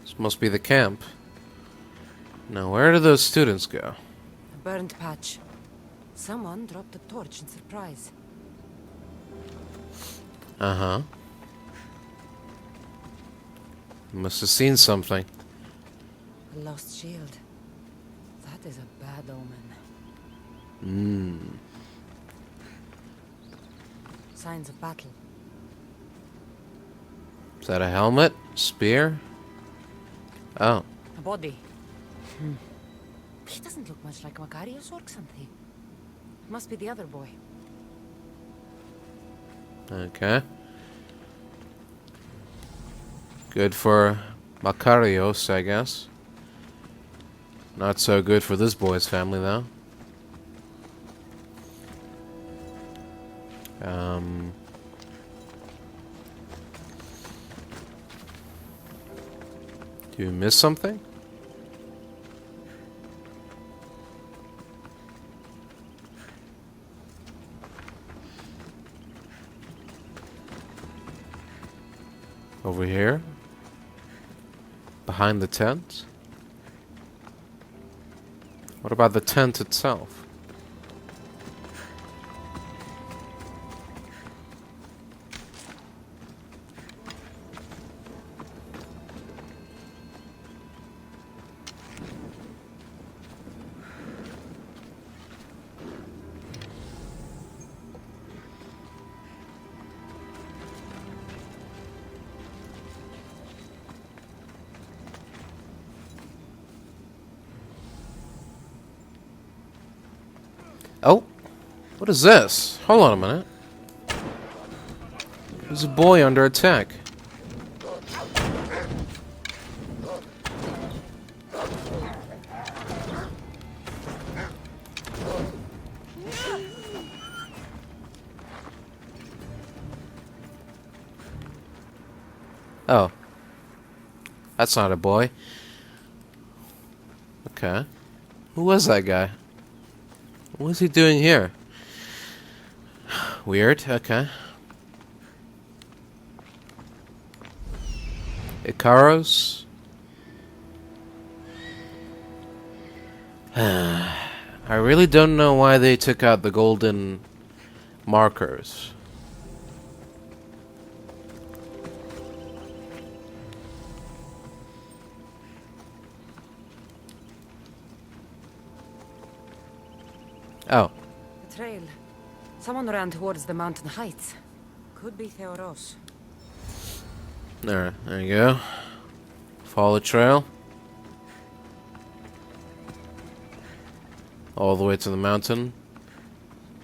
This must be the camp. Now, where did those students go? A burned patch. Someone dropped a torch in surprise. Uh-huh. Must have seen something. A lost shield. That is a bad omen. Signs of battle. Is that a helmet? Spear? Oh. A body. He doesn't look much like Makarios or something. Must be the other boy. Okay. Good for Makarios, I guess. Not so good for this boy's family, though. Do you miss something? Over here? Behind the tent? What about the tent itself? Oh, what is this? Hold on a minute. There's a boy under attack. Oh. That's not a boy. Okay. Who was that guy? What is he doing here? Weird, okay. Ikaros? I really don't know why they took out the golden markers. Oh. A trail. Someone ran towards the mountain heights. Could be Theoros. Alright, there you go. Follow the trail. All the way to the mountain.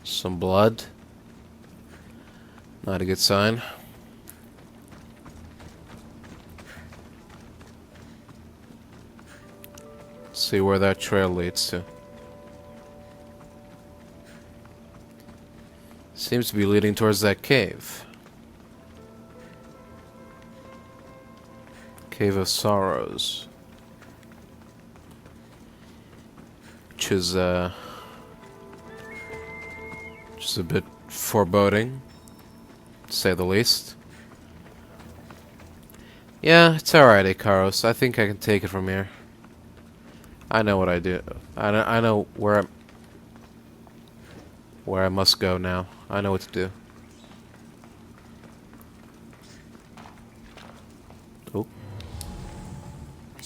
Some blood. Not a good sign. Let's see where that trail leads to. Seems to be leading towards that cave. Cave of Sorrows. Which is just a bit foreboding, to say the least. Yeah, it's alright, Ikaros. I think I can take it from here. I know what I do. I know where I must go now. I know what to do. Oh.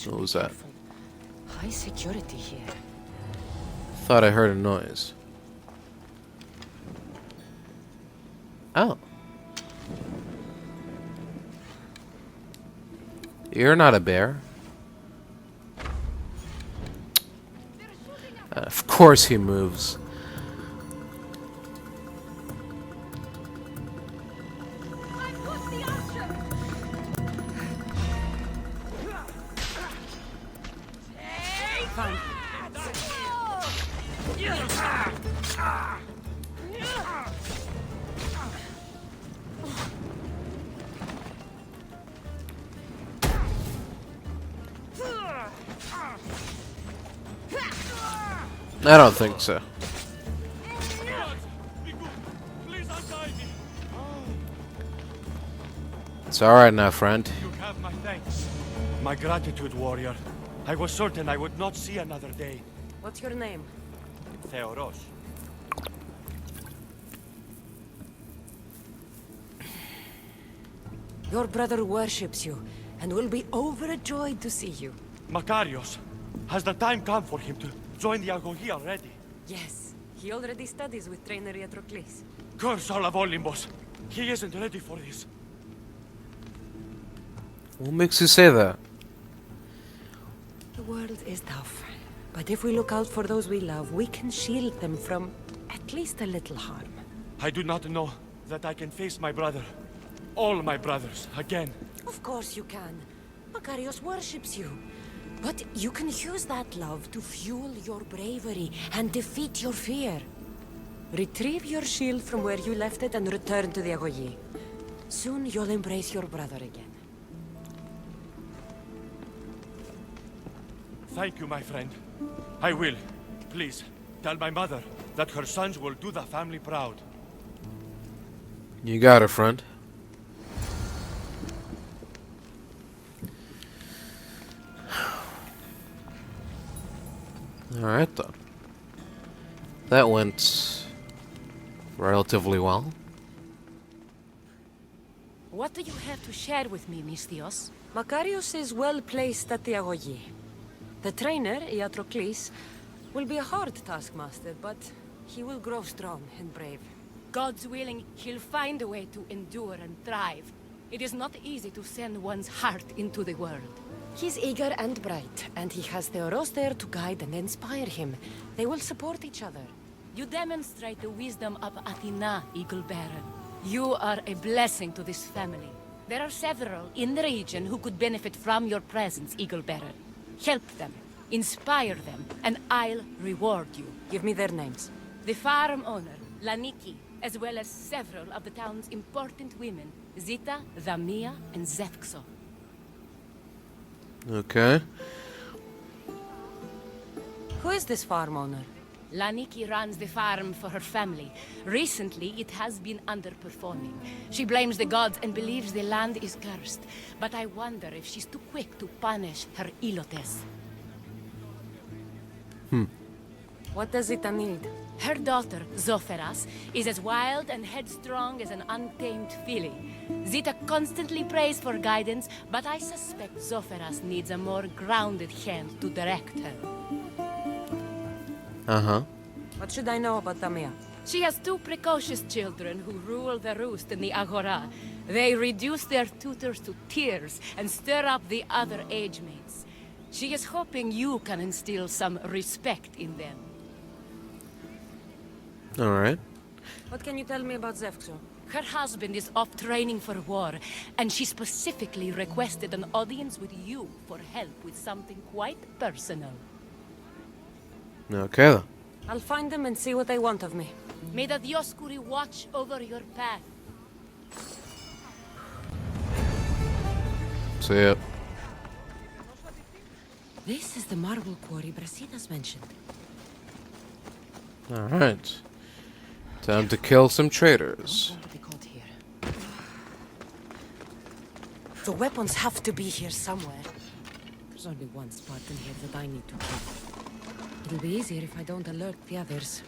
What was that? High security here. Thought I heard a noise. You're not a bear. Of course he moves. I don't think so. It's alright now, friend. You have my thanks. My gratitude, warrior. I was certain I would not see another day. What's your name? Theoros. Your brother worships you, and will be overjoyed to see you. Makarios. Has the time come for him to join the Agogi already? Yes, he already studies with trainer Patroclus. Curse all of Olympus. He isn't ready for this. What makes you say that? The world is tough, but if we look out for those we love, we can shield them from at least a little harm. I do not know that I can face my brother. All my brothers, again. Of course you can. Makarios worships you. But you can use that love to fuel your bravery and defeat your fear. Retrieve your shield from where you left it and return to the Agogi. Soon you'll embrace your brother again. Thank you, my friend. I will. Please, tell my mother that her sons will do the family proud. You got it, friend. Alright then. That went relatively well. What do you have to share with me, Mystios? Makarios is well placed at the Agogi. The trainer, Patroclus, will be a hard taskmaster, but he will grow strong and brave. God's willing, he'll find a way to endure and thrive. It is not easy to send one's heart into the world. He's eager and bright, and he has Theoros there to guide and inspire him. They will support each other. You demonstrate the wisdom of Athena, Eagle Bearer. You are a blessing to this family. There are several in the region who could benefit from your presence, Eagle Bearer. Help them, inspire them, and I'll reward you. Give me their names. The farm owner, Laniki, as well as several of the town's important women, Zita, Damia, and Zevkso. Okay. Who is this farm owner? Laniki runs the farm for her family. Recently, it has been underperforming. She blames the gods and believes the land is cursed. But I wonder if she's too quick to punish her ilotes. What does Zita need? Her daughter, Zoferas, is as wild and headstrong as an untamed filly. Zita constantly prays for guidance, but I suspect Zoferas needs a more grounded hand to direct her. Uh-huh. What should I know about Damia? She has two precocious children who rule the roost in the Agora. They reduce their tutors to tears and stir up the other age mates. She is hoping you can instill some respect in them. Alright. What can you tell me about Zevkso? Her husband is off training for war, and she specifically requested an audience with you for help with something quite personal. Okay then. I'll find them and see what they want of me. May the Dioscuri watch over your path. See ya. This is the marble quarry Brasidas mentioned. Alright. Time to kill some traitors. Don't want to be caught here. The weapons have to be here somewhere. There's only one Spartan here that I need to kill. It'll be easier if I don't alert the others.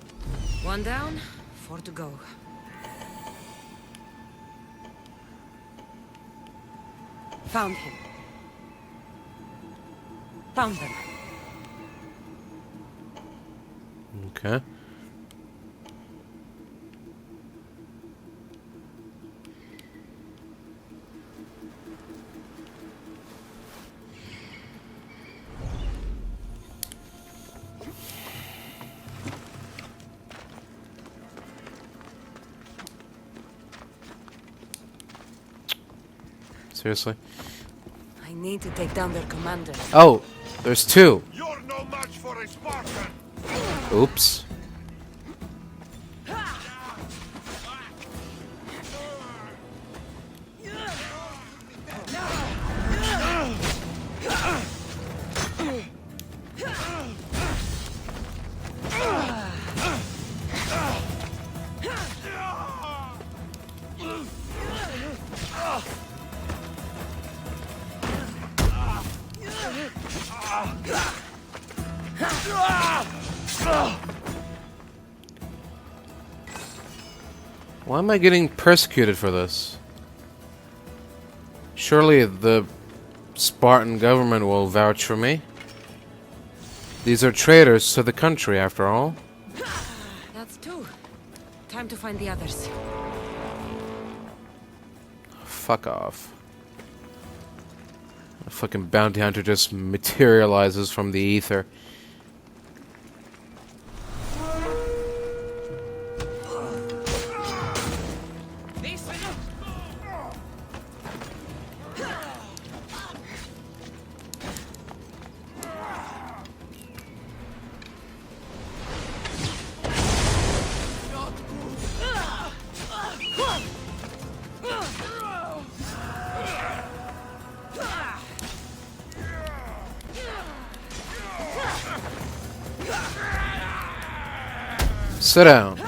One down, 4 to go. Found him. Found them. Okay. Seriously? I need to take down their commander. Oh, there's two. You're no match for a Spartan! Oops. Why am I getting persecuted for this? Surely the Spartan government will vouch for me. These are traitors to the country, after all. That's two. Time to find the others. Fuck off. A fucking bounty hunter just materializes from the ether. Sit down.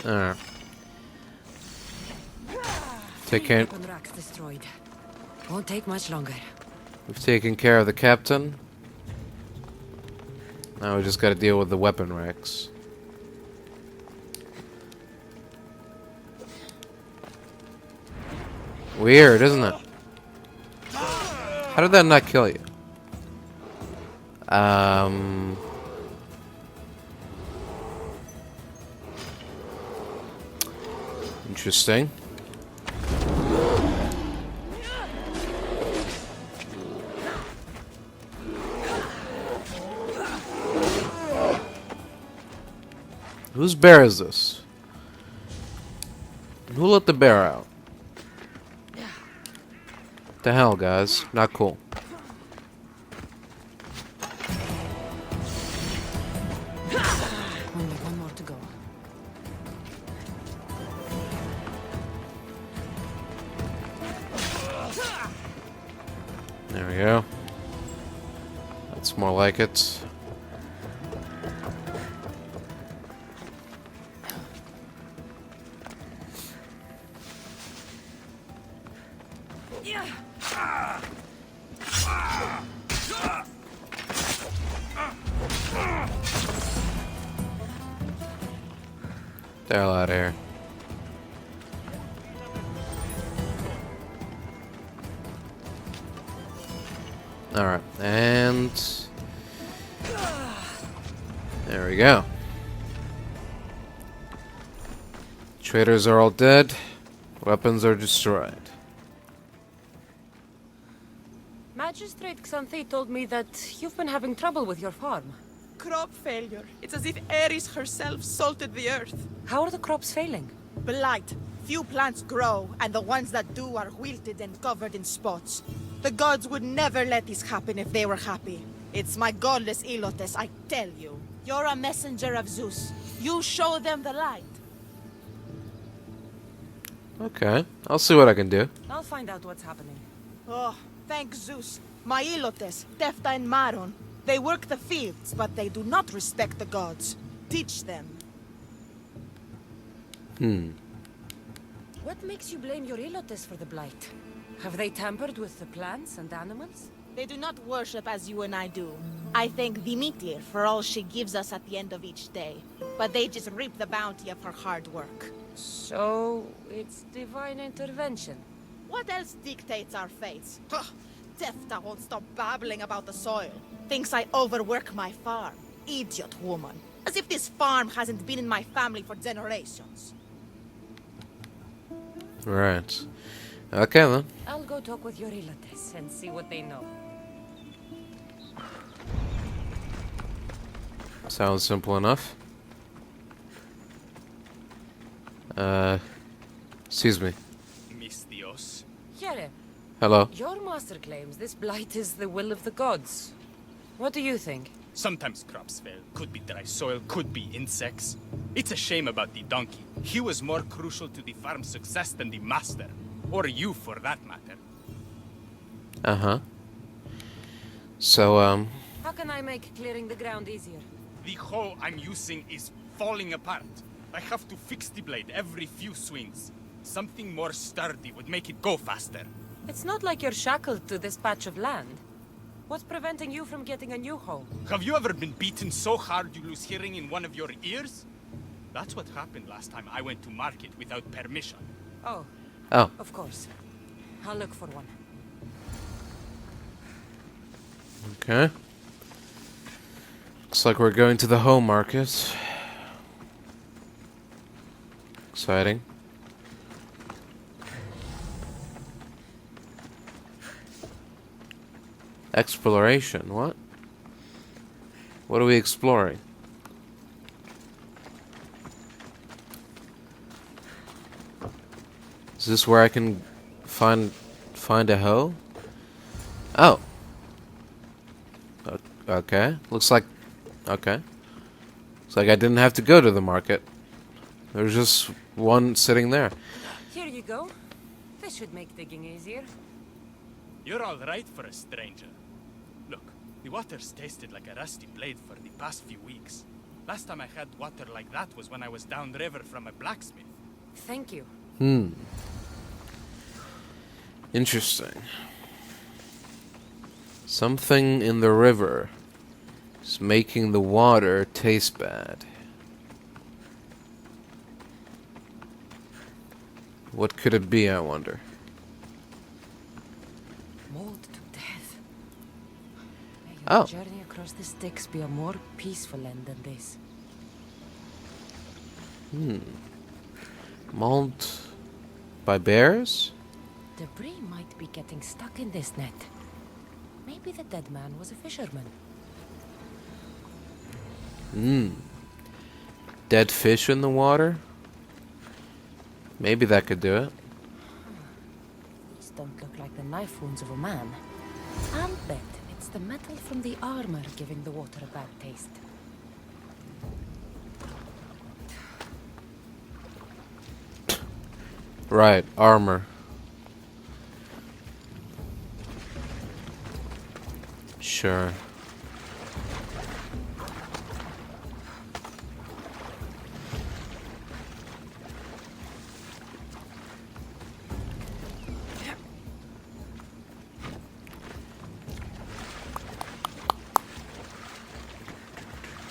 Alright. Weapon racks destroyed. Won't take much longer. We've taken care of the captain. Now we just gotta deal with the weapon racks. Weird, isn't it? How did that not kill you? Interesting. Whose bear is this? Who let the bear out? What the hell, guys? Not cool. Only one more to go. There we go. That's more like it. The hell out of here. Alright, and there we go. Traitors are all dead. Weapons are destroyed. Magistrate Xanthi told me that you've been having trouble with your farm. Crop failure. It's as if Ares herself salted the earth. How are the crops failing? Blight. Few plants grow, and the ones that do are wilted and covered in spots. The gods would never let this happen if they were happy. It's my godless Ilotes, I tell you. You're a messenger of Zeus. You show them the light. Okay, I'll see what I can do. I'll find out what's happening. Oh, thank Zeus. My Ilotes, Tefta and Maron. They work the fields, but they do not respect the gods. Teach them. What makes you blame your Ilotes for the blight? Have they tampered with the plants and animals? They do not worship as you and I do. I thank Dimitir for all she gives us at the end of each day. But they just reap the bounty of her hard work. So, it's divine intervention. What else dictates our fates? Ugh, Tefta won't stop babbling about the soil. Thinks I overwork my farm. Idiot woman. As if this farm hasn't been in my family for generations. Right. Okay then. I'll go talk with your Ilotes and see what they know. Sounds simple enough. Excuse me. Mis Dios. Here, Hello. your master claims this blight is the will of the gods. What do you think? Sometimes crops fail. Could be dry soil, could be insects. It's a shame about the donkey. He was more crucial to the farm's success than the master. Or you, for that matter. Uh-huh. So, How can I make clearing the ground easier? The hoe I'm using is falling apart. I have to fix the blade every few swings. Something more sturdy would make it go faster. It's not like you're shackled to this patch of land. What's preventing you from getting a new hoe? Have you ever been beaten so hard you lose hearing in one of your ears? That's what happened last time I went to market without permission. Oh. Oh. Of course. I'll look for one. okay. Looks like we're going to the home market. Exciting. Exploration, what? What are we exploring? Is this where I can find a hoe? Oh. Okay. Looks like okay. Looks like I didn't have to go to the market. There's just one sitting there. Here you go. This should make digging easier. You're all right for a stranger. Look, the water's tasted like a rusty blade for the past few weeks. Last time I had water like that was when I was downriver from a blacksmith. Thank you. Interesting. Something in the river is making the water taste bad. What could it be, I wonder? Mauled to death. May your Oh. journey across the Styx be a more peaceful end than this. Mauled by bears? Debris might be getting stuck in this net. Maybe the dead man was a fisherman. Dead fish in the water? Maybe that could do it. These don't look like the knife wounds of a man. I'll bet it's the metal from the armor giving the water a bad taste. Right, armor. Sure.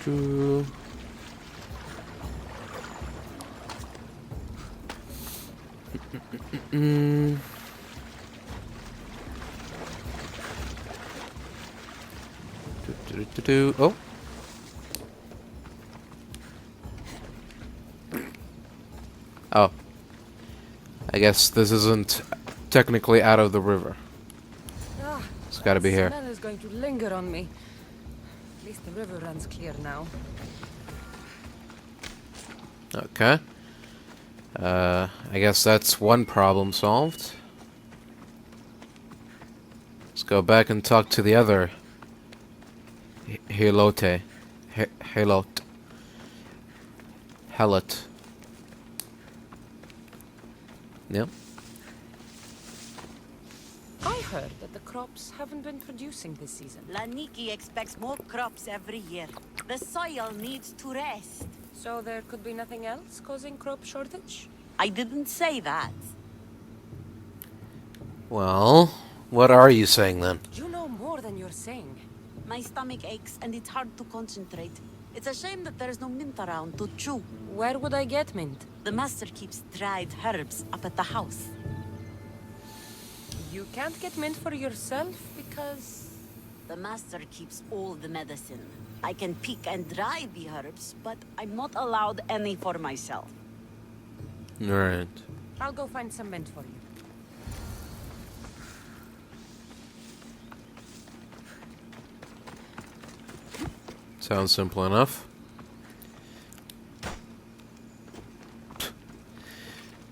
Oh. Oh. I guess this isn't technically out of the river. It's gotta be here. The smell is going to linger on me. At least the river runs clear now. Okay. I guess that's one problem solved. Let's go back and talk to the other Helote. Helot. Yep. I heard that the crops haven't been producing this season. Laniki expects more crops every year. The soil needs to rest. So there could be nothing else causing crop shortage? I didn't say that. Well, what are you saying then? You know more than you're saying. My stomach aches and it's hard to concentrate. It's a shame that there's no mint around to chew. Where would I get mint? The master keeps dried herbs up at the house. You can't get mint for yourself because... The master keeps all the medicine. I can pick and dry the herbs, but I'm not allowed any for myself. Right. I'll go find some mint for you. Sounds simple enough.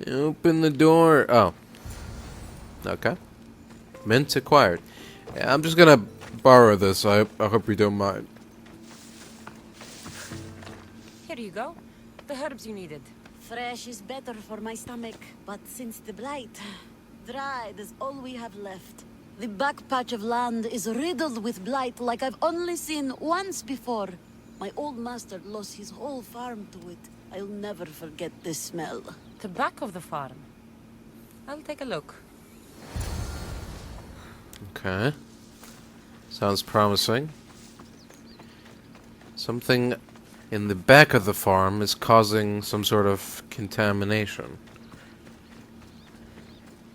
Open the door. Oh. Okay. Mint acquired. Yeah, I'm just gonna borrow this. I hope you don't mind. Here you go. The herbs you needed. Fresh is better for my stomach, but since the blight, dried is all we have left. The back patch of land is riddled with blight like I've only seen once before. My old master lost his whole farm to it. I'll never forget this smell. The back of the farm. I'll take a look. Okay. Sounds promising. Something in the back of the farm is causing some sort of contamination.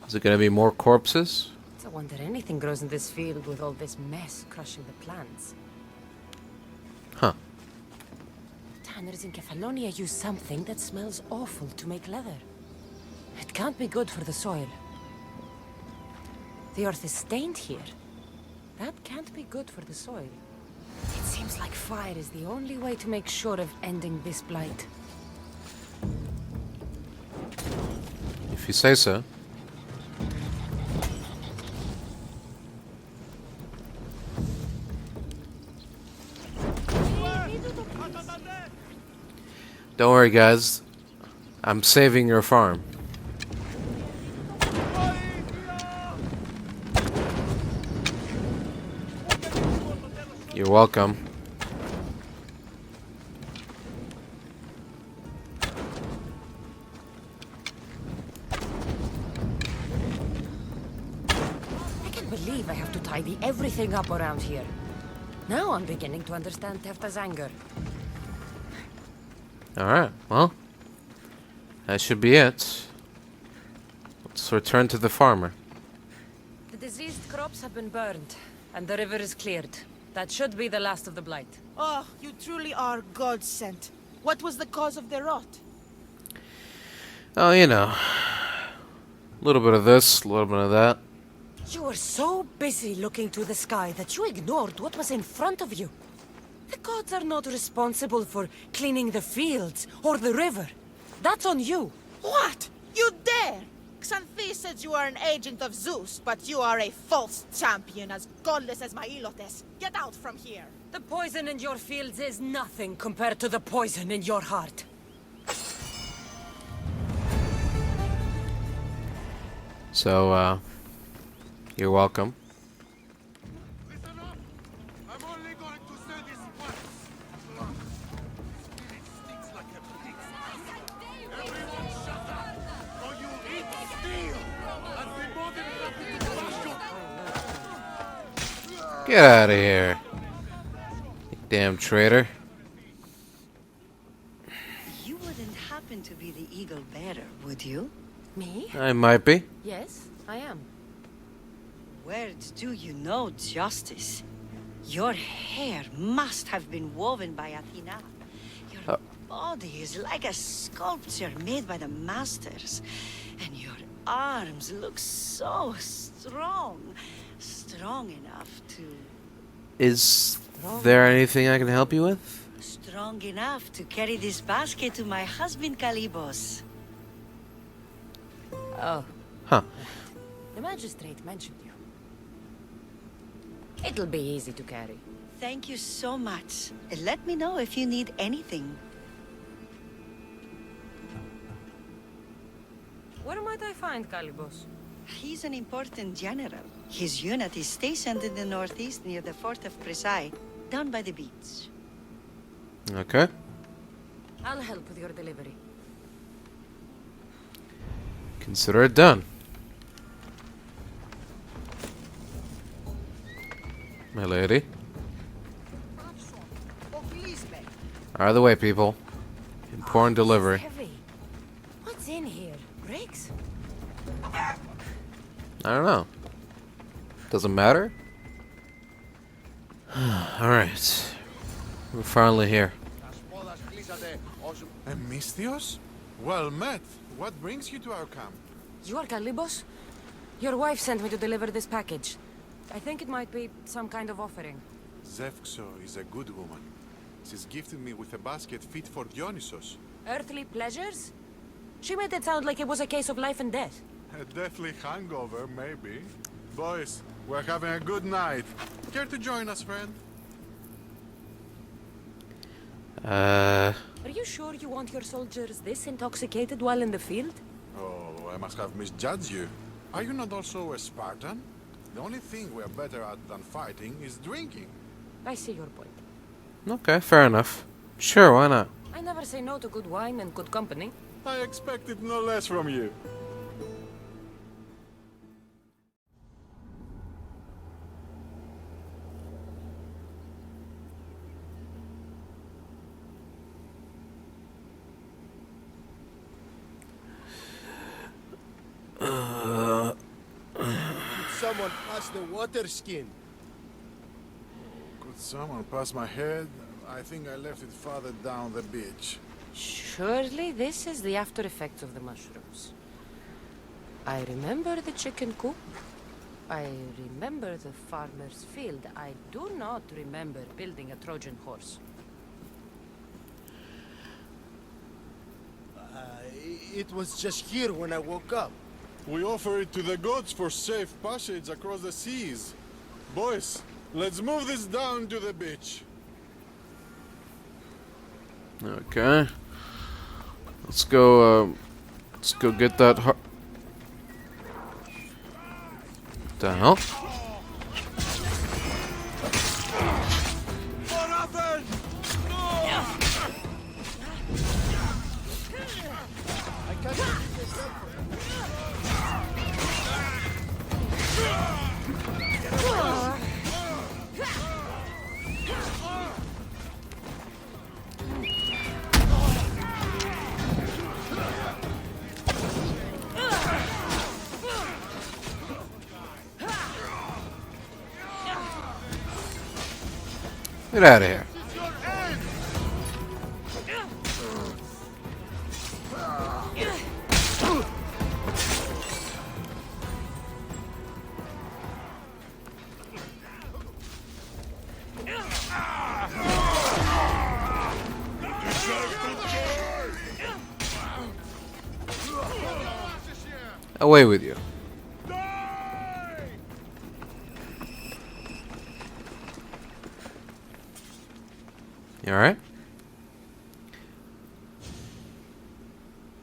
Is it going to be more corpses? It's a wonder anything grows in this field with all this mess crushing the plants. Huh. Tanners in Kefalonia use something that smells awful to make leather. It can't be good for the soil. The earth is stained here. That can't be good for the soil. It seems like fire is the only way to make sure of ending this blight. If you say so. Don't worry, guys. I'm saving your farm. You're welcome. I can't believe I have to tidy everything up around here. Now I'm beginning to understand Tefta's anger. Alright, well. That should be it. Let's return to the farmer. The diseased crops have been burned, and the river is cleared. That should be the last of the blight. Oh, you truly are God-sent. What was the cause of their rot? Oh, you know. A little bit of this, a little bit of that. You were so busy looking to the sky that you ignored what was in front of you. The gods are not responsible for cleaning the fields or the river. That's on you. What? You dare? Xanthi said you are an agent of Zeus, but you are a false champion as godless as my Ilotes. Get out from here. The poison in your fields is nothing compared to the poison in your heart. So, you're welcome. Get out of here, you damn traitor. You wouldn't happen to be the eagle bearer, would you? Me? I might be. Yes, I am. Where do you know justice? Your hair must have been woven by Athena. Your body is like a sculpture made by the masters. And your arms look so strong. Strong enough to... Is there anything I can help you with? Strong enough to carry this basket to my husband, Kalibos. Oh. Huh. The magistrate mentioned you. It'll be easy to carry. Thank you so much. Let me know if you need anything. Where might I find Kalibos? He's an important general. His unit is stationed in the northeast near the fort of Presai, down by the beach. Okay. I'll help with your delivery. Consider it done. My lady. Out of the way, people. Important delivery. Heavy. What's in here? Bricks? I don't know. Doesn't matter. Alright. We're finally here. Misthios? Well met. What brings you to our camp? You are Kalibos? Your wife sent me to deliver this package. I think it might be some kind of offering. Zevxo is a good woman. She's gifted me with a basket fit for Dionysos. Earthly pleasures? She made it sound like it was a case of life and death. A deathly hangover, maybe. Boys, we're having a good night. Care to join us, friend? Are you sure you want your soldiers this intoxicated while in the field? Oh, I must have misjudged you. Are you not also a Spartan? The only thing we're better at than fighting is drinking. I see your point. Okay, fair enough. Sure, why not? I never say no to good wine and good company. I expected no less from you. Someone pass the water skin. Could someone pass my head? I think I left it farther down the beach. Surely this is the after effects of the mushrooms. I remember the chicken coop. I remember the farmer's field. I do not remember building a Trojan horse. It was just here when I woke up. We offer it to the gods for safe passage across the seas. Boys, let's move this down to the beach. Okay. Let's go get that the hell? Get out of here. Away with you. You alright?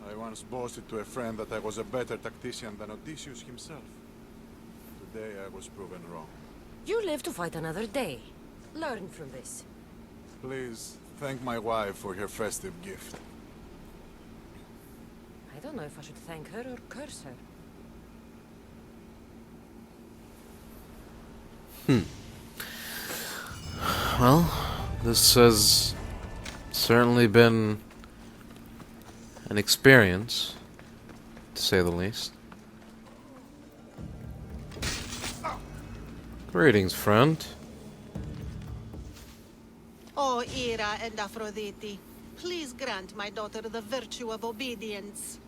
I once boasted to a friend that I was a better tactician than Odysseus himself. Today I was proven wrong. You live to fight another day. Learn from this. Please thank my wife for her festive gift. I don't know if I should thank her or curse her. Well, this has certainly been an experience, to say the least. Greetings, friend. O Ira and Aphrodite, please grant my daughter the virtue of obedience.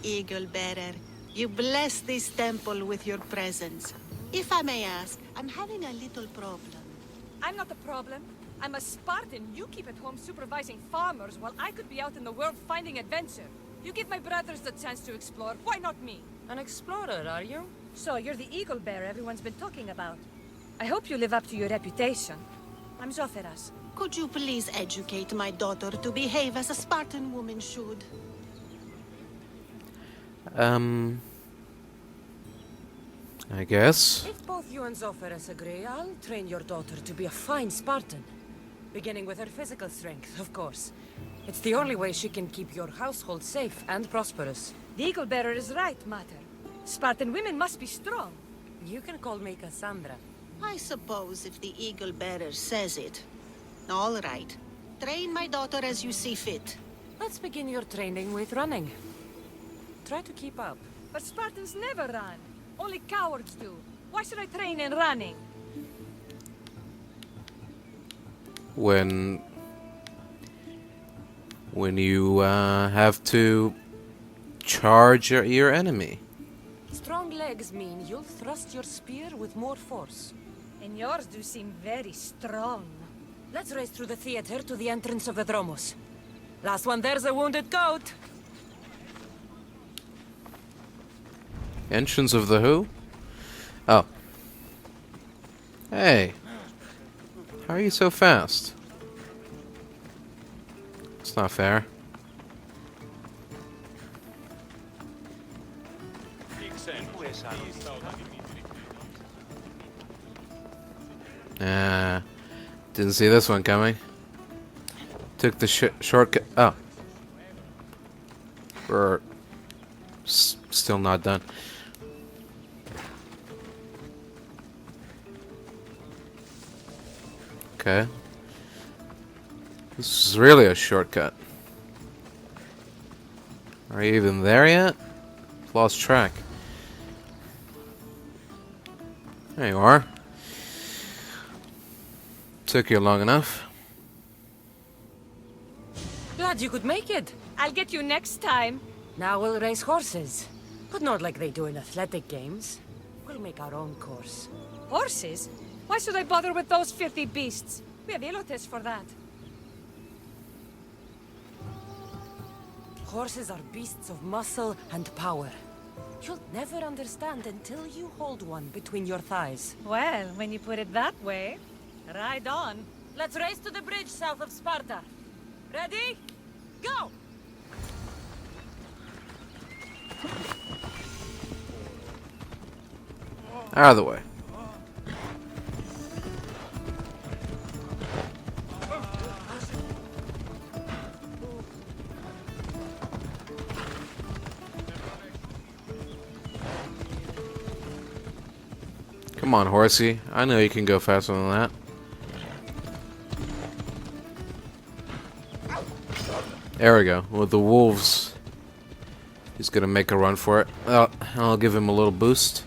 Eagle Bearer, you bless this temple with your presence. If I may ask, I'm having a little problem. I'm not the problem. I'm a Spartan. You keep at home supervising farmers while I could be out in the world finding adventure. You give my brothers the chance to explore. Why not me? An explorer, are you? So you're the eagle bearer everyone's been talking about. I hope you live up to your reputation. I'm Zoferas. Could you please educate my daughter to behave as a Spartan woman should? I guess. If both you and Zoferas agree, I'll train your daughter to be a fine Spartan. Beginning with her physical strength, of course. It's the only way she can keep your household safe and prosperous. The eagle bearer is right, Mater. Spartan women must be strong. You can call me Kassandra. I suppose if the eagle bearer says it. All right. Train my daughter as you see fit. Let's begin your training with running. Try to keep up. But Spartans never run. Only cowards do. Why should I train in running? When you have to charge your enemy. Strong legs mean you'll thrust your spear with more force. And yours do seem very strong. Let's race through the theater to the entrance of the Dromos. Last one there's a wounded goat. Entrance of the who? Oh. Hey. How are you so fast? It's not fair. Didn't see this one coming. Took the shortcut. Oh. We're still not done. Okay. This is really a shortcut. Are you even there yet? Lost track. There you are. Took you long enough. Glad you could make it. I'll get you next time. Now we'll race horses. But not like they do in athletic games. We'll make our own course. Horses? Why should I bother with those filthy beasts? We have Elotes for that. Horses are beasts of muscle and power. You'll never understand until you hold one between your thighs. Well, when you put it that way, ride on. Let's race to the bridge south of Sparta. Ready? Go! Out of the way. Come on, horsey. I know you can go faster than that. There we go. With the wolves, he's gonna make a run for it. I'll give him a little boost.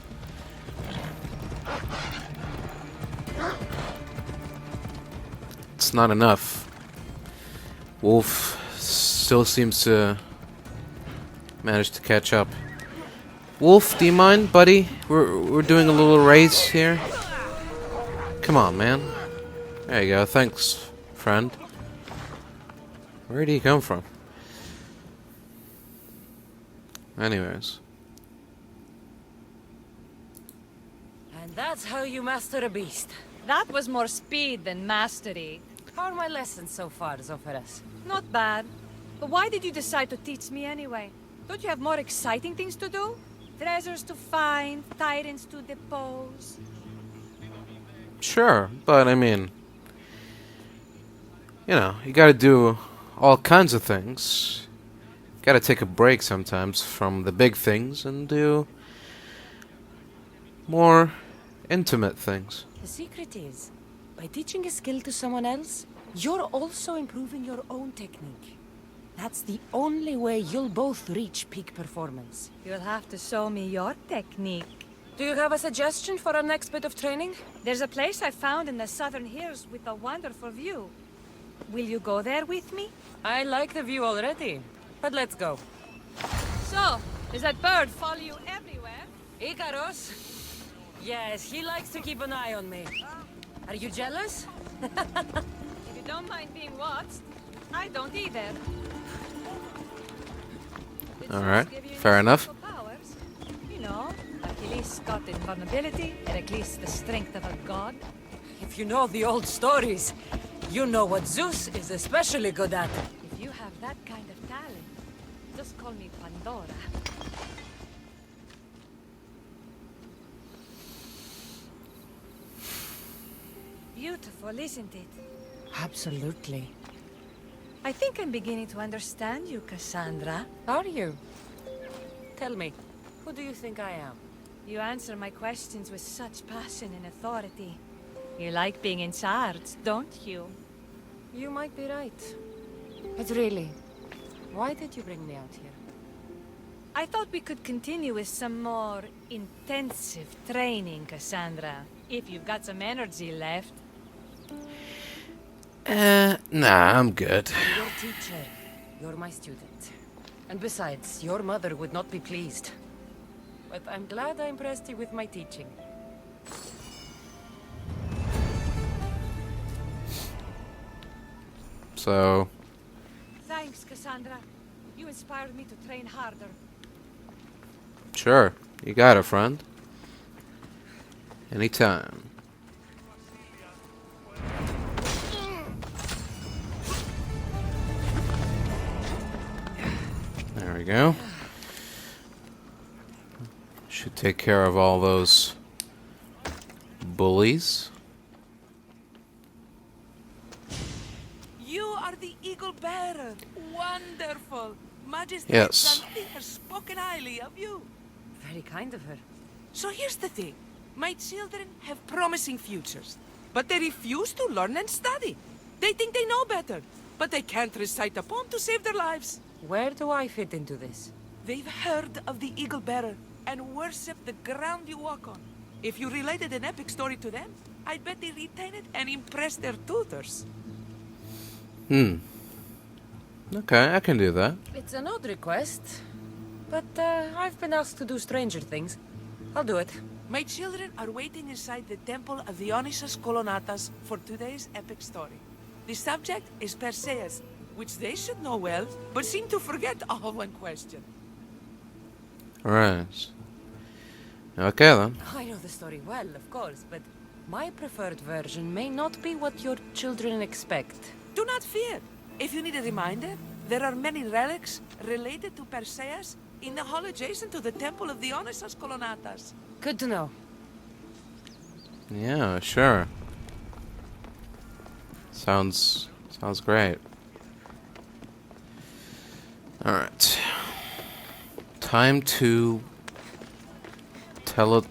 It's not enough. Wolf still seems to manage to catch up. Wolf, do you mind, buddy? We're doing a little race here. Come on, man. There you go. Thanks, friend. Where did he come from? Anyways. And that's how you master a beast. That was more speed than mastery. How are my lessons so far, Zoferas? Not bad. But why did you decide to teach me anyway? Don't you have more exciting things to do? Treasures to find, tyrants to depose. Sure, but I mean, you know, you gotta do all kinds of things. Gotta take a break sometimes from the big things and do more intimate things. The secret is, by teaching a skill to someone else, you're also improving your own technique. That's the only way you'll both reach peak performance. You'll have to show me your technique. Do you have a suggestion for our next bit of training? There's a place I found in the southern hills with a wonderful view. Will you go there with me? I like the view already, but let's go. So, does that bird follow you everywhere? Icaros? Yes, he likes to keep an eye on me. Are you jealous? If you don't mind being watched, I don't either. Alright, fair enough. Powers. You know, Achilles got invulnerability, Heracles the strength of a god. If you know the old stories, you know what Zeus is especially good at. If you have that kind of talent, just call me Pandora. Beautiful, isn't it? Absolutely. I think I'm beginning to understand you, Kassandra. Are you? Tell me, who do you think I am? You answer my questions with such passion and authority. You like being in charge, don't you? You might be right. But really, why did you bring me out here? I thought we could continue with some more intensive training, Kassandra. If you've got some energy left. Nah, I'm good. I'm your teacher. You're my student. And besides, your mother would not be pleased. But I'm glad I impressed you with my teaching. So... Thanks, Kassandra. You inspired me to train harder. Sure. You got it, friend. Anytime. There we go. Should take care of all those bullies. You are the Eagle Bearer. Wonderful. Majesty Yes. has spoken highly of you. Very kind of her. So here's the thing. My children have promising futures, but they refuse to learn and study. They think they know better, but they can't recite a poem to save their lives. Where do I fit into this? They've heard of the Eagle Bearer and worship the ground you walk on. If you related an epic story to them, I bet they retain it and impress their tutors. Okay, I can do that. It's an odd request. But I've been asked to do stranger things. I'll do it. My children are waiting inside the temple of Dionysus Kolonatas for today's epic story. The subject is Perseus, which they should know well, but seem to forget all when questioned. Right. Okay then. I know the story well, of course, but my preferred version may not be what your children expect. Do not fear. If you need a reminder, there are many relics related to Perseus in the hall adjacent to the temple of Dionysus Kolonatas. Good to know. Yeah, sure. Sounds great. Alright. Time to tell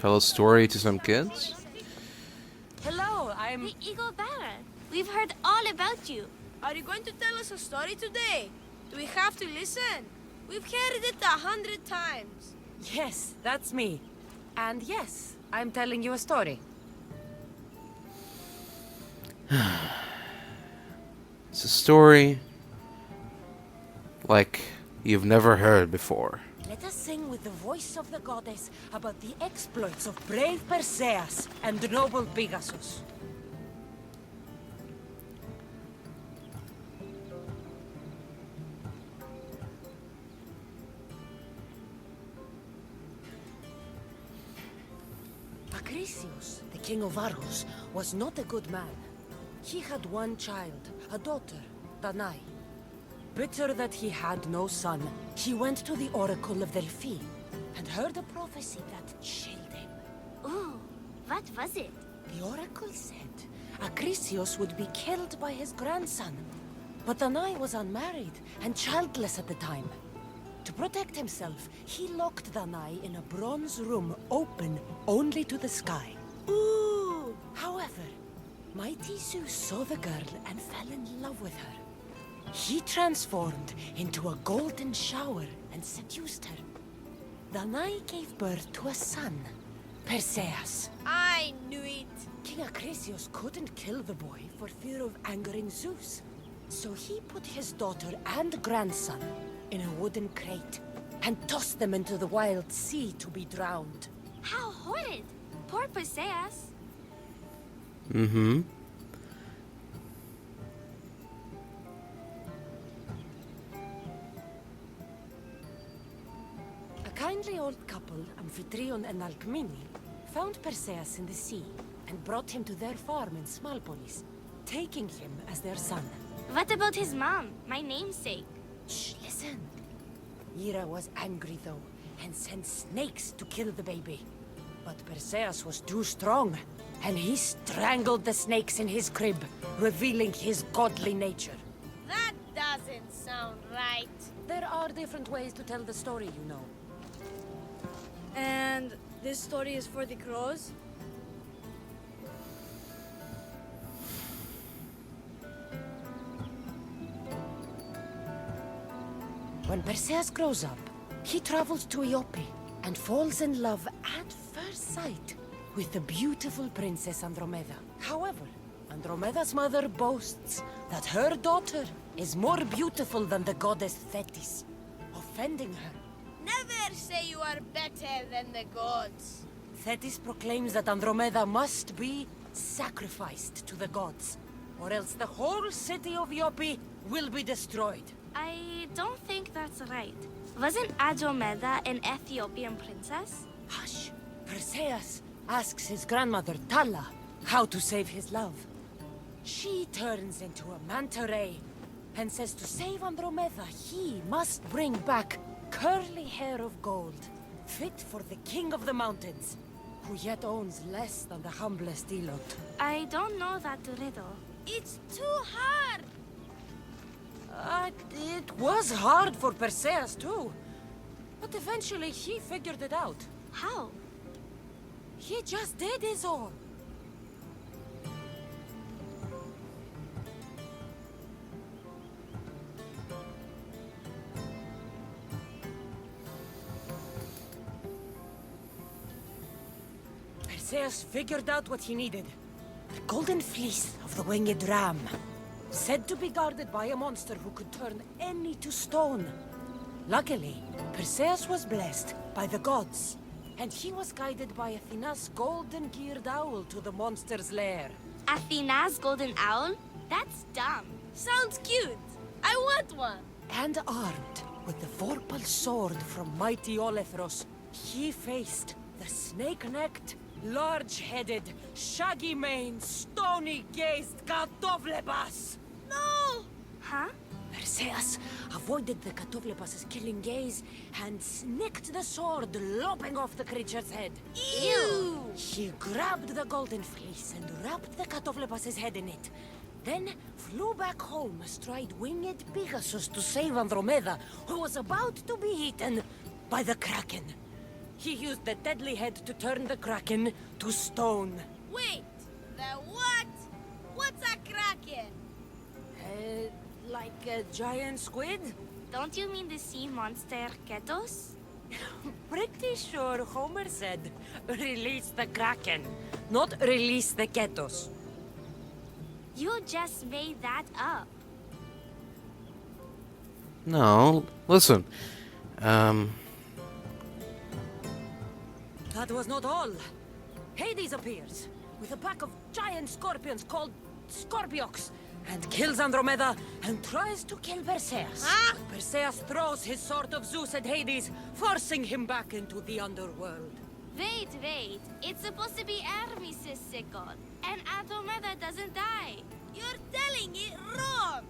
a story to some kids? Hello, I'm the Eagle Bearer. We've heard all about you. Are you going to tell us a story today? Do we have to listen? We've heard it 100 times. Yes, that's me. And yes, I'm telling you a story. It's a story like you've never heard before. Let us sing with the voice of the goddess about the exploits of brave Perseus and noble Pegasus. Acrisius, the king of Argos, was not a good man. He had one child, a daughter, Danae. Bitter that he had no son, he went to the oracle of Delphi and heard a prophecy that chilled him. Ooh, what was it? The oracle said Acrisius would be killed by his grandson. But Danae was unmarried and childless at the time. To protect himself, he locked Danae in a bronze room open only to the sky. Ooh! However, mighty Zeus saw the girl and fell in love with her. He transformed into a golden shower and seduced her. Danae gave birth to a son, Perseus. I knew it. King Acrisius couldn't kill the boy for fear of angering Zeus. So he put his daughter and grandson in a wooden crate and tossed them into the wild sea to be drowned. How horrid! Poor Perseus. Mm-hmm. A kindly old couple, Amphitryon and Alcmene, found Perseus in the sea and brought him to their farm in Smalpolis, taking him as their son. What about his mom, my namesake? Shh, listen. Hera was angry though, and sent snakes to kill the baby. But Perseus was too strong, and he strangled the snakes in his crib, revealing his godly nature. That doesn't sound right. There are different ways to tell the story, you know. And this story is for the crows? When Perseus grows up, he travels to Iope and falls in love at first sight with the beautiful Princess Andromeda. However, Andromeda's mother boasts that her daughter is more beautiful than the goddess Thetis, offending her. Never say you are better than the gods. Thetis proclaims that Andromeda must be sacrificed to the gods, or else the whole city of Iope will be destroyed. I don't think that's right. Wasn't Andromeda an Ethiopian princess? Hush! Perseus asks his grandmother, Tala, how to save his love. She turns into a manta ray and says to save Andromeda, he must bring back curly hair of gold, fit for the king of the mountains, who yet owns less than the humblest Elot. I don't know that riddle. It's too hard! It was hard for Perseus too. But eventually he figured it out. How? He just did his own. Perseus figured out what he needed. The golden fleece of the winged ram. Said to be guarded by a monster who could turn any to stone. Luckily, Perseus was blessed by the gods, and he was guided by Athena's golden-geared owl to the monster's lair. Athena's golden owl? That's dumb. Sounds cute. I want one. And armed with the vorpal sword from mighty Olethros, he faced the snake-necked, large-headed, shaggy-maned, stony-gazed Katovlebas. No! Huh? Perseus avoided the Katovlebas' killing gaze and snicked the sword, lopping off the creature's head. Ew! He grabbed the golden fleece and wrapped the Katovlebas' head in it. Then flew back home astride winged Pegasus to save Andromeda, who was about to be eaten by the Kraken. He used the deadly head to turn the Kraken to stone. Wait! The what? What's a kraken? Like a giant squid? Don't you mean the sea monster Ketos? Pretty sure Homer said, release the Kraken, not release the Ketos. You just made that up. No, listen. That was not all. Hades appears with a pack of giant scorpions called Scorpiox and kills Andromeda and tries to kill Perseus. Huh? Perseus throws his sword of Zeus at Hades, forcing him back into the underworld. Wait. It's supposed to be Hermes' god, and Andromeda doesn't die. You're telling it wrong!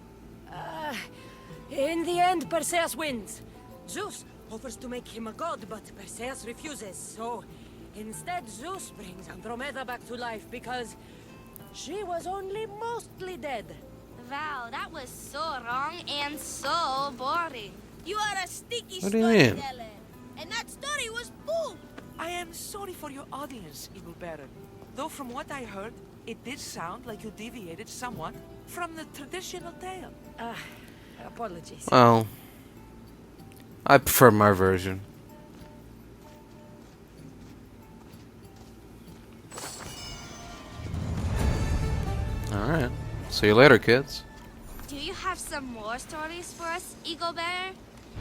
In the end, Perseus wins. Zeus offers to make him a god, but Perseus refuses, so instead Zeus brings Andromeda back to life because she was only mostly dead. Wow, that was so wrong and so boring. You are a sticky What do you mean? storyteller, and that story was poop! I am sorry for your audience, Eagle Bearer. Though from what I heard, it did sound like you deviated somewhat from the traditional tale. Apologies. Well, I prefer my version. Alright. See you later, kids. Do you have some more stories for us, Eagle Bearer?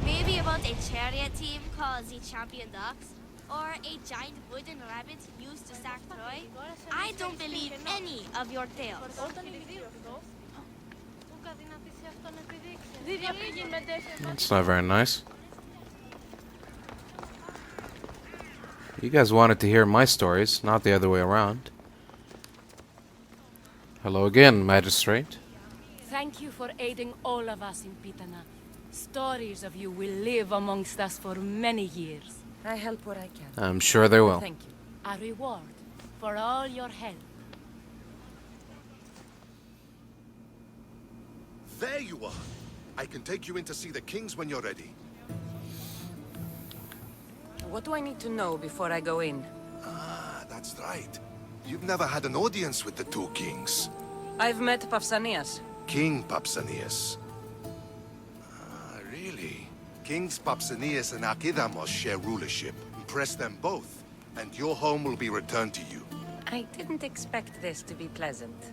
Maybe about a chariot team called the Champion Ducks? Or a giant wooden rabbit used to sack Troy? I don't believe any of your tales. That's not very nice. You guys wanted to hear my stories, not the other way around. Hello again, Magistrate. Thank you for aiding all of us in Pitana. Stories of you will live amongst us for many years. I help where I can. I'm sure they will. Thank you. A reward for all your help. There you are. I can take you in to see the kings when you're ready. What do I need to know before I go in? Ah, that's right. You've never had an audience with the two kings. I've met Pausanias. King Pausanias. Ah, really? Kings Pausanias and Archidamos share rulership. Impress them both, and your home will be returned to you. I didn't expect this to be pleasant.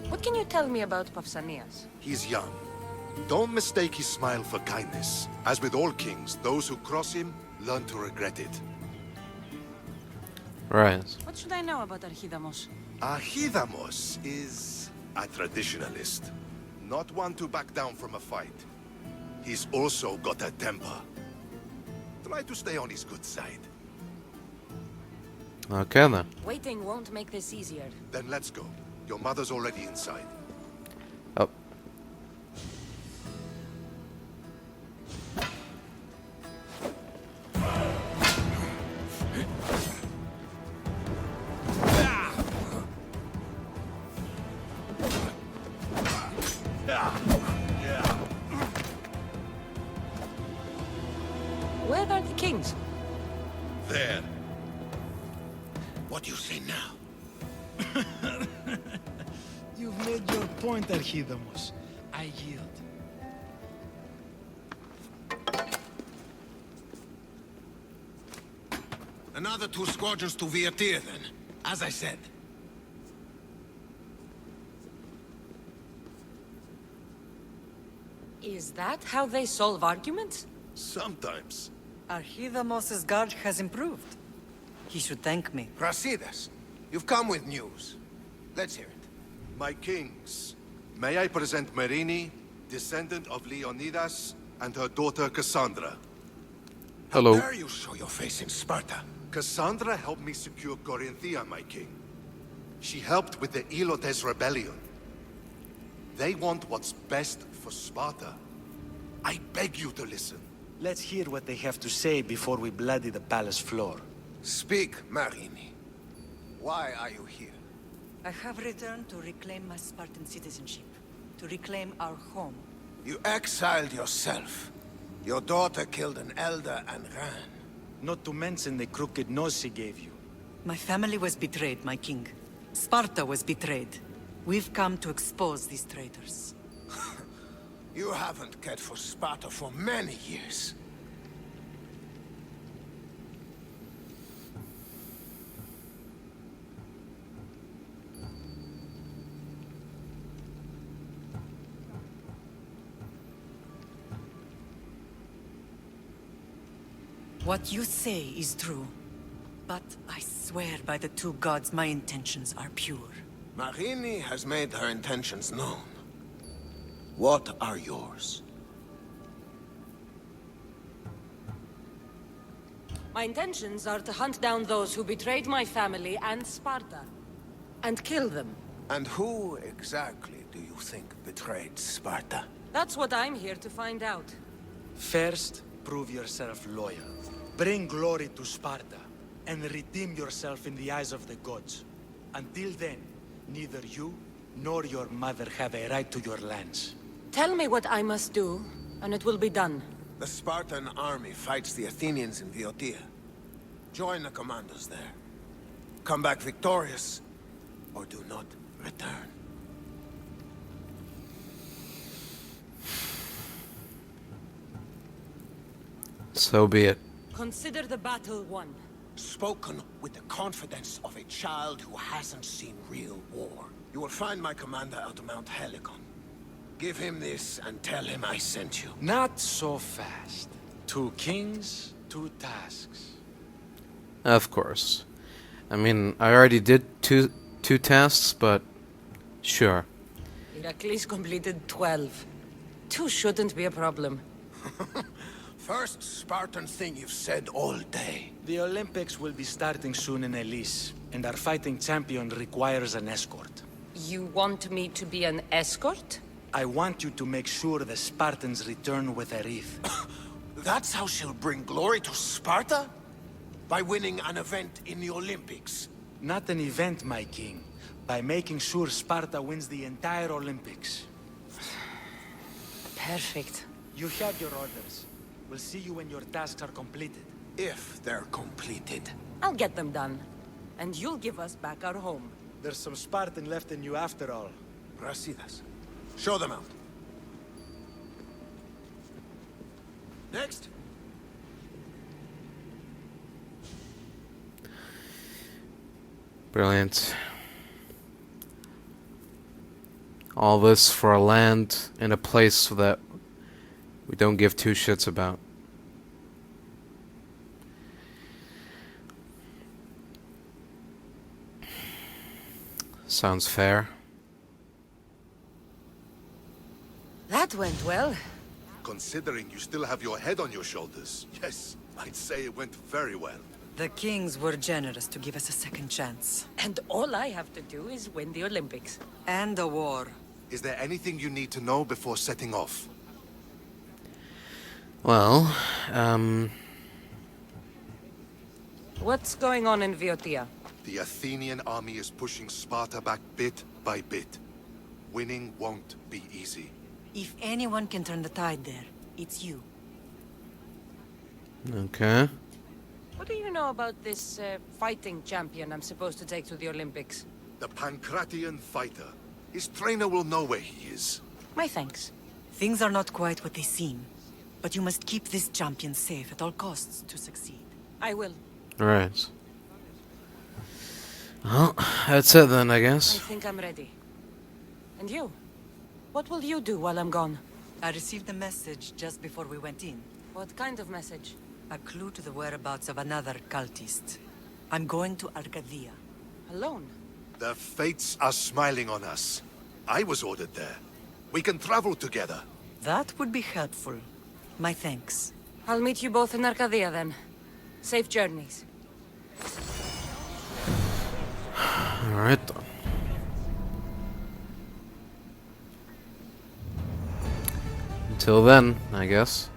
What can you tell me about Pausanias? He's young. Don't mistake his smile for kindness. As with all kings, those who cross him learn to regret it. Right. What should I know about Archidamos? Archidamos is a traditionalist. Not one to back down from a fight. He's also got a temper. Try to stay on his good side. Okay then. Waiting won't make this easier. Then let's go. Your mother's already inside. Oh. Where are the kings? There. What do you say now? You've made your point, Archidamos. I yield. Another 2 squadrons to Viatir, then. As I said. Is that how they solve arguments? Sometimes. Archidamos's guard has improved. He should thank me. Brasidas, you've come with news. Let's hear it. My kings, may I present Marini, descendant of Leonidas, and her daughter Kassandra. Hello. How dare you show your face in Sparta? Kassandra helped me secure Corinthia, my king. She helped with the Ilotes rebellion. They want what's best for Sparta. I beg you to listen. Let's hear what they have to say before we bloody the palace floor. Speak, Marini. Why are you here? I have returned to reclaim my Spartan citizenship. To reclaim our home. You exiled yourself. Your daughter killed an elder and ran. Not to mention the crooked nose she gave you. My family was betrayed, my king. Sparta was betrayed. We've come to expose these traitors. You haven't cared for Sparta for many years. What you say is true. But I swear by the 2 gods my intentions are pure. Marini has made her intentions known. What are yours? My intentions are to hunt down those who betrayed my family and Sparta. And kill them. And who exactly do you think betrayed Sparta? That's what I'm here to find out. First, prove yourself loyal. Bring glory to Sparta, and redeem yourself in the eyes of the gods. Until then, neither you nor your mother have a right to your lands. Tell me what I must do, and it will be done. The Spartan army fights the Athenians in Boeotia. Join the commandos there. Come back victorious, or do not return. So be it. Consider the battle won. Spoken with the confidence of a child who hasn't seen real war. You will find my commander at Mount Helicon. Give him this and tell him I sent you. Not so fast. 2 kings, 2 tasks. Of course. I mean, I already did two tasks, but sure. Heracles completed 12. 2 shouldn't be a problem. First Spartan thing you've said all day. The Olympics will be starting soon in Elise, and our fighting champion requires an escort. You want me to be an escort? I want you to make sure the Spartans return with a wreath. That's how she'll bring glory to Sparta? By winning an event in the Olympics? Not an event, my king. By making sure Sparta wins the entire Olympics. Perfect. You have your orders. We'll see you when your tasks are completed. If they're completed. I'll get them done. And you'll give us back our home. There's some Spartan left in you after all. Brasidas. Show them out. Next. Brilliant. All this for a land in a place that we don't give two shits about. Sounds fair. That went well. Considering you still have your head on your shoulders, yes, I'd say it went very well. The kings were generous to give us a second chance. And all I have to do is win the Olympics. And a war. Is there anything you need to know before setting off? Well, What's going on in Viotia? The Athenian army is pushing Sparta back bit by bit. Winning won't be easy. If anyone can turn the tide there, it's you. okay. What do you know about this fighting champion I'm supposed to take to the Olympics? The Pancratian fighter. His trainer will know where he is. My thanks. Things are not quite what they seem. But you must keep this champion safe at all costs to succeed. I will. Right. Well, that's it then, I I guess. think I'm ready. And you? What will you do while I'm gone? I received a message just before we went in. What kind of message? A clue to the whereabouts of another cultist. I'm going to Arcadia. Alone? The fates are smiling on us. I was ordered there. We can travel together. That would be helpful. My thanks. I'll meet you both in Arcadia then. Safe journeys. Alright. Until then, I guess.